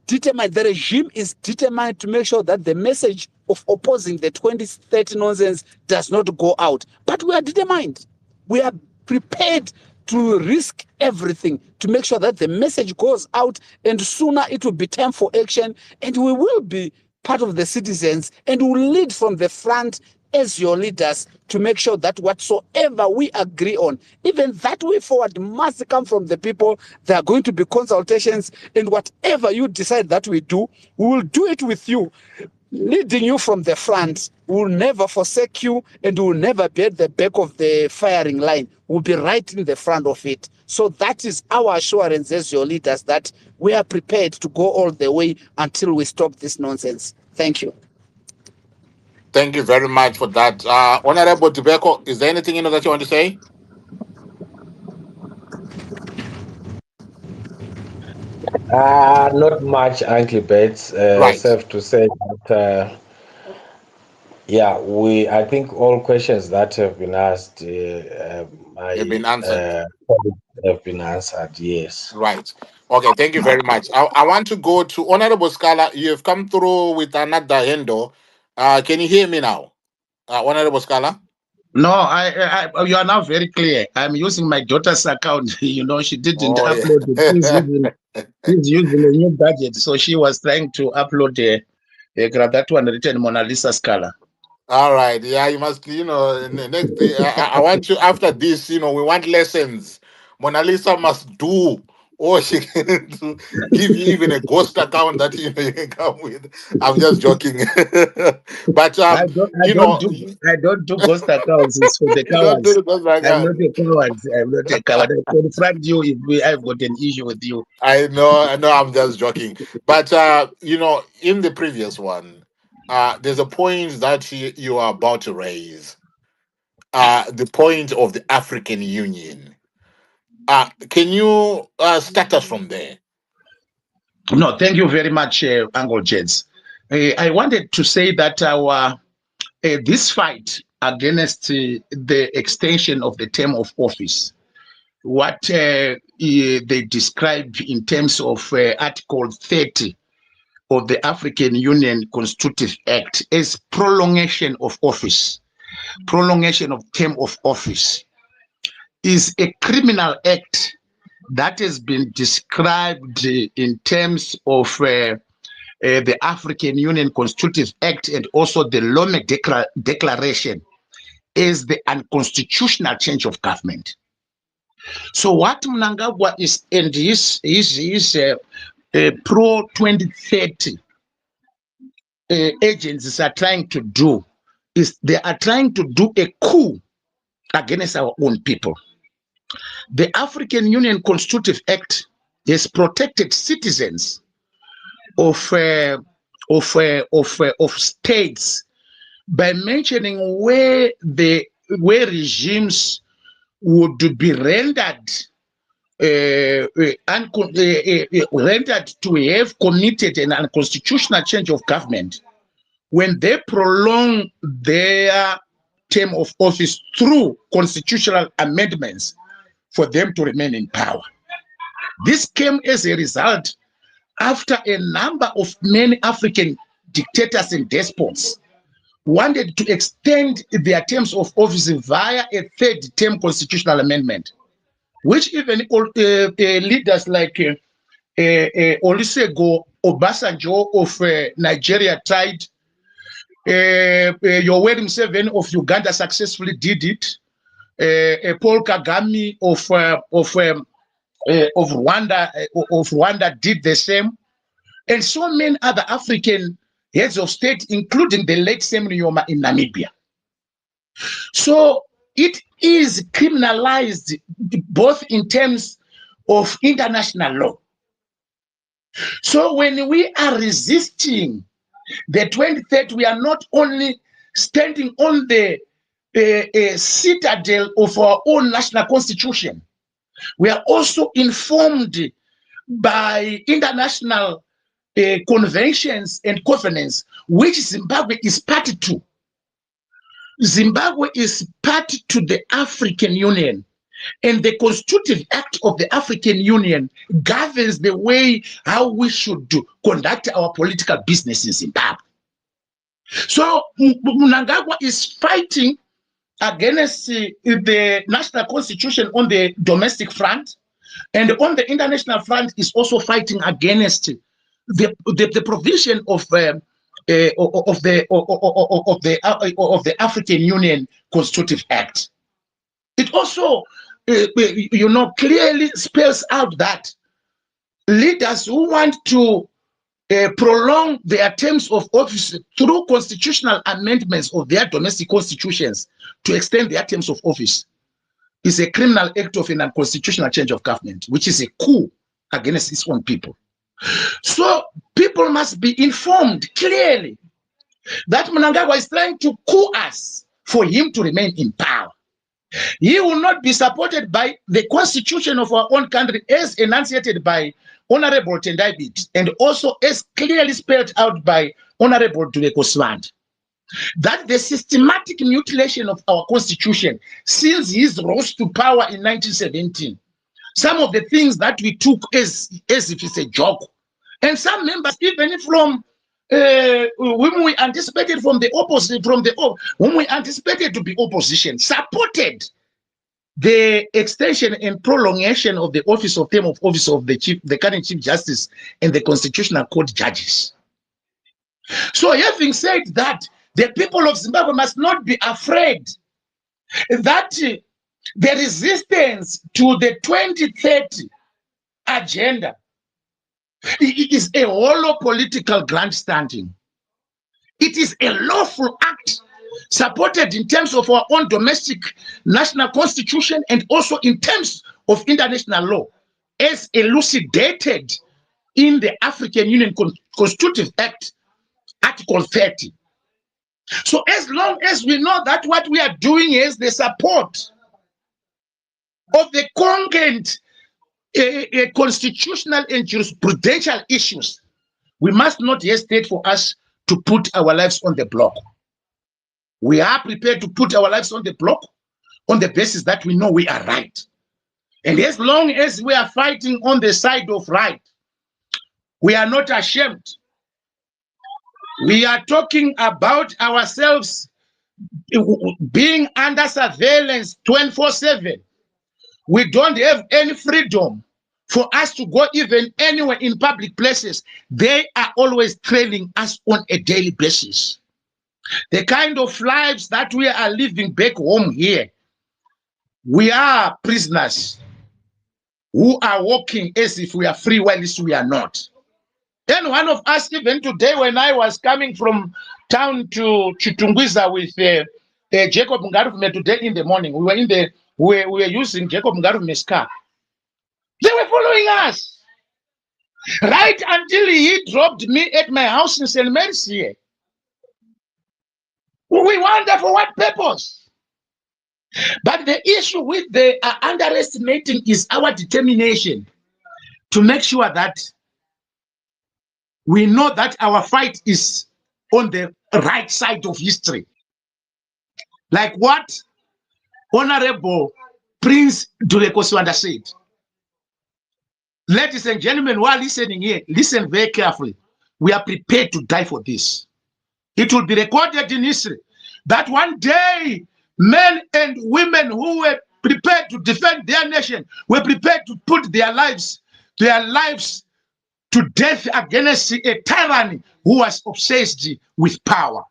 determined, the regime is determined to make sure that the message of opposing the 2030 nonsense does not go out. But we are determined. We are prepared to risk everything to make sure that the message goes out, and sooner it will be time for action, and we will be part of the citizens and will lead from the front as your leaders to make sure that whatsoever we agree on, even that way forward must come from the people. There are going to be consultations, and whatever you decide that we do, we will do it with you, leading you from the front. We will never forsake you, and we will never be at the back of the firing line. We'll be right in the front of it. So that is our assurance as your leaders, that we are prepared to go all the way until we stop this nonsense. Thank you. Thank you very much for that. Honorable Tobacco, is there anything that you want to say? Not much, Uncle Bates. Right. Safe to say that, I think all questions that have been asked, Have been my answered. colleagues have been answered, yes. Right. Okay, thank you very much. I want to go to Honorable Scala. You have come through with another handle. Can you hear me now? Honorable Scala? No, you are now very clear. I'm using my daughter's account. She didn't Oh, yeah. upload it. She's using a new gadget, so she was trying to upload grab that one written Mona Lisa Scala. All right. Yeah, you must, next day, I want you, after this, we want lessons. Mona Lisa must do, or she can give you even a ghost account that you can come with. I'm just joking. But, I don't do ghost accounts. It's for the you don't do cowards. the ghost I'm account. not a coward. I'm not a coward. I confront you if I've got an issue with you. I know, I'm just joking. But, in the previous one, there's a point that you are about to raise. The point of the African Union. Can you start us from there? No, thank you very much, Uncle Jens. I wanted to say that our this fight against the extension of the term of office, what they describe in terms of Article 30 of the African Union Constitutive Act as prolongation of office, prolongation of term of office. is a criminal act that has been described in terms of the African Union Constitutive Act and also the Lome Declaration as the unconstitutional change of government. So what Mnangagwa is and his pro 2030 agencies are trying to do is they are trying to do a coup against our own people. The African Union Constitutive Act has protected citizens of states by mentioning where regimes would be rendered rendered to have committed an unconstitutional change of government when they prolong their term of office through constitutional amendments for them to remain in power. This came as a result after a number of many African dictators and despots wanted to extend their terms of office via a third term constitutional amendment, which even leaders like Olusegun Obasanjo of Nigeria tried. Yoweri Museveni of Uganda successfully did it. Paul Kagame of Rwanda did the same, and so many other African heads of state, including the late Sam Nujoma in Namibia. So it is criminalized both in terms of international law. So when we are resisting the 2030, we are not only standing on the citadel of our own national constitution, we are also informed by international conventions and covenants, which Zimbabwe is party to. Zimbabwe is party to the African Union, and the Constitutive Act of the African Union governs the way how we should conduct our political business in Zimbabwe. So Mnangagwa is fighting against the national constitution on the domestic front, and on the international front is also fighting against the provision of the African Union Constitutive Act. It also, clearly spells out that leaders who want to prolong their terms of office through constitutional amendments of their domestic constitutions to extend their terms of office is a criminal act of an unconstitutional change of government, which is a coup against its own people. So people must be informed clearly that Mnangagwa is trying to coup us for him to remain in power. He will not be supported by the constitution of our own country as enunciated by Honorable Tendai Biti, and also as clearly spelled out by Honorable Duleko Swand, that the systematic mutilation of our constitution since his rise to power in 1917, some of the things that we took as if it's a joke, and some members even from whom we anticipated from the opposite, whom we anticipated to be opposition, supported the extension and prolongation of the office of term of office of the current Chief Justice and the Constitutional Court judges. So having said that, the people of Zimbabwe must not be afraid that the resistance to the 2030 agenda is a hollow political grandstanding. It is a lawful act supported in terms of our own domestic national constitution and also in terms of international law, as elucidated in the African Union Constitutive Act, Article 30. So as long as we know that what we are doing is the support of the congruent constitutional and jurisprudential issues, we must not hesitate for us to put our lives on the block. We are prepared to put our lives on the block on the basis that we know we are right. And as long as we are fighting on the side of right, we are not ashamed. We are talking about ourselves being under surveillance 24/7. we don't have any freedom for us to go even anywhere in public places. They are always trailing us on a daily basis. The kind of lives that we are living back home here, we are prisoners who are walking as if we are free, while we are not. Then one of us, even today, when I was coming from town to Chitungwiza with Jacob Ngarume today in the morning, we were using Jacob Ngarume's car. They were following us right until he dropped me at my house in St. Mary's here. We wonder for what purpose. But the issue with the underestimating is our determination to make sure that we know that our fight is on the right side of history. Like what Honorable Prince Durekoswanda said. Ladies and gentlemen who are listening here, listen very carefully. We are prepared to die for this. It will be recorded in history that one day men and women who were prepared to defend their nation were prepared to put their lives to death against a tyranny who was obsessed with power.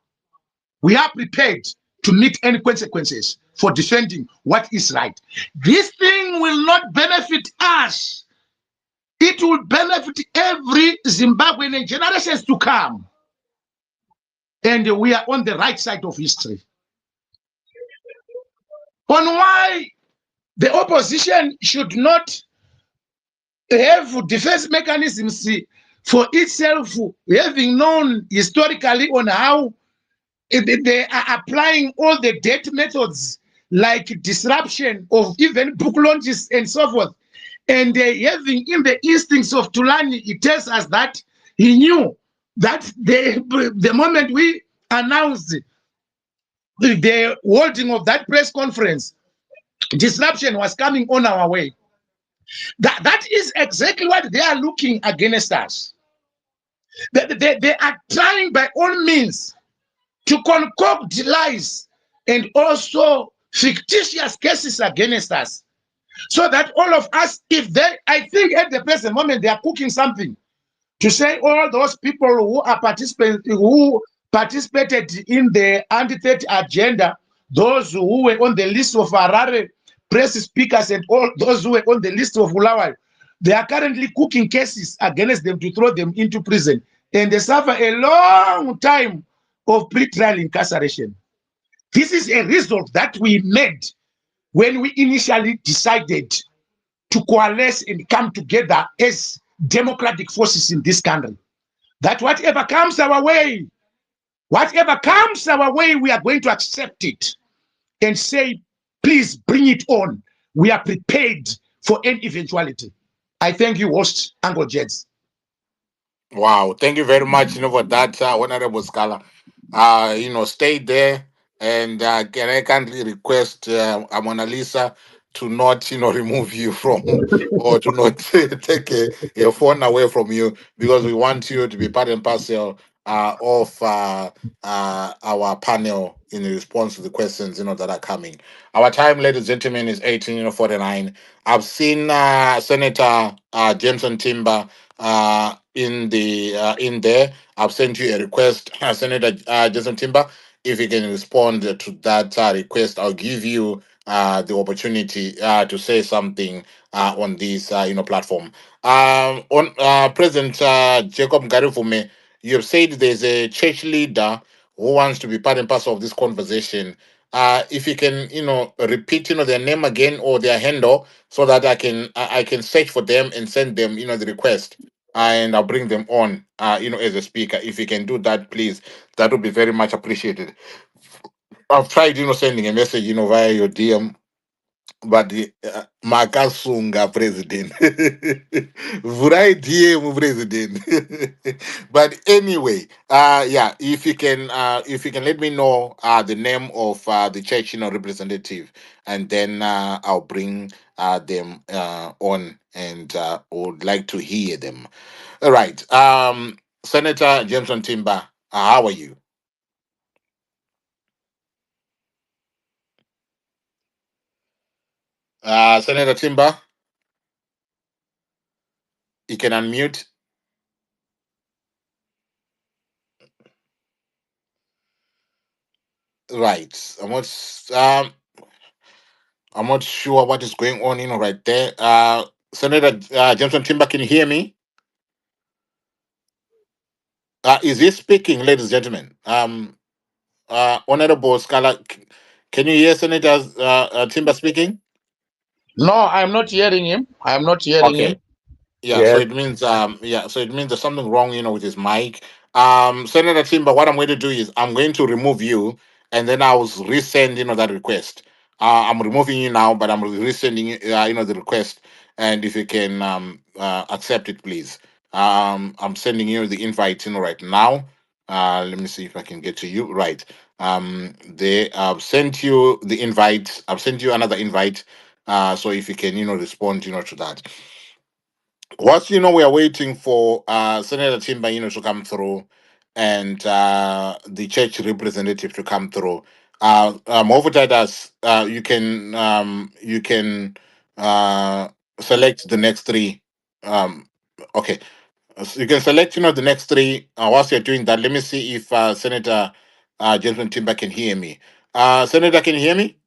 We are prepared to meet any consequences for defending what is right. This thing will not benefit us. It will benefit every Zimbabwean and generations to come. And we are on the right side of history. On why the opposition should not have defense mechanisms for itself, having known historically on how they are applying all the debt methods like disruption of even book launches and so forth. And having in the instincts of Tulani, it tells us that he knew that the moment we announced the holding of that press conference, disruption was coming on our way. That is exactly what they are looking against us. They are trying by all means to concoct lies and also fictitious cases against us, so that all of us, I think at the present moment, they are cooking something to say all those people who participated in the anti-threat agenda, those who were on the list of Harare press speakers and all those who were on the list of Ulawai, they are currently cooking cases against them to throw them into prison, and they suffer a long time of pre-trial incarceration. This is a result that we made when we initially decided to coalesce and come together as democratic forces in this country. That whatever comes our way, we are going to accept it and say, please bring it on. We are prepared for any eventuality. I thank you, host Uncle Jeds. Wow, thank you very much, for that, Honorable Scholar. Stay there, and can I kindly request Mona Lisa to not, remove you from, or to not take a phone away from you, because we want you to be part and parcel of our panel in response to the questions, that are coming. Our time, ladies and gentlemen, is 18:49. I've seen Senator Jameson Timber in there. I've sent you a request, Senator Jason Timber. If you can respond to that request, I'll give you the opportunity to say something on this platform. On President Jacob Garifume, you have said there's a church leader who wants to be part and parcel of this conversation. If you can, repeat, their name again or their handle, so that I can search for them and send them, the request, and I'll bring them on, as a speaker. If you can do that, please, that would be very much appreciated. I've tried, sending a message, via your DM, but makasunga president vurai DM president. But anyway, yeah, if you can let me know the name of the church, representative, and then I'll bring them on, and would like to hear them. All right. Senator Jameson Timber, how are you? Senator Timber, you can unmute. Right. I'm not sure what is going on, right there. Senator Johnson Timber, can you hear me? Is he speaking, ladies and gentlemen? Honorable Scala, can you hear Senator Timber speaking? No, I'm not hearing him. I'm not hearing him. Okay. Yeah, so Yes. it means so it means there's something wrong, with his mic. Senator Timber, what I'm going to do is I'm going to remove you, and then I will resend, that request. I'm removing you now, but I'm resending you, the request, and if you can accept it, please. I'm sending you the invite, right now. Let me see if I can get to you. Right. They I've sent you the invite. I've sent you another invite. So if you can, respond, to that. Whilst we are waiting for Senator Timber, to come through, and the church representative to come through. Movitadas, you can select the next three. Okay, so you can select the next three. Whilst you're doing that, let me see if Senator Gentleman Timber can hear me. Senator, can you hear me?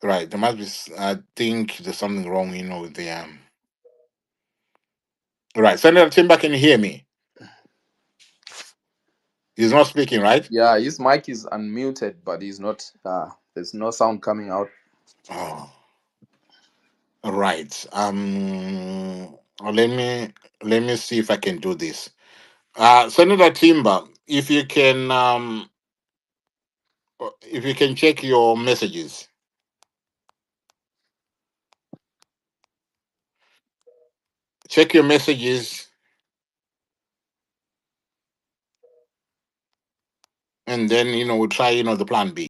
Right, there must be. I think there's something wrong, with the Right, Senator Timber, can you hear me? He's not speaking, right? Yeah, his mic is unmuted, but he's not. There's no sound coming out. Oh, right. Let me see if I can do this. Senator Timber, if you can check your messages. Check your messages, and then we'll try the plan B.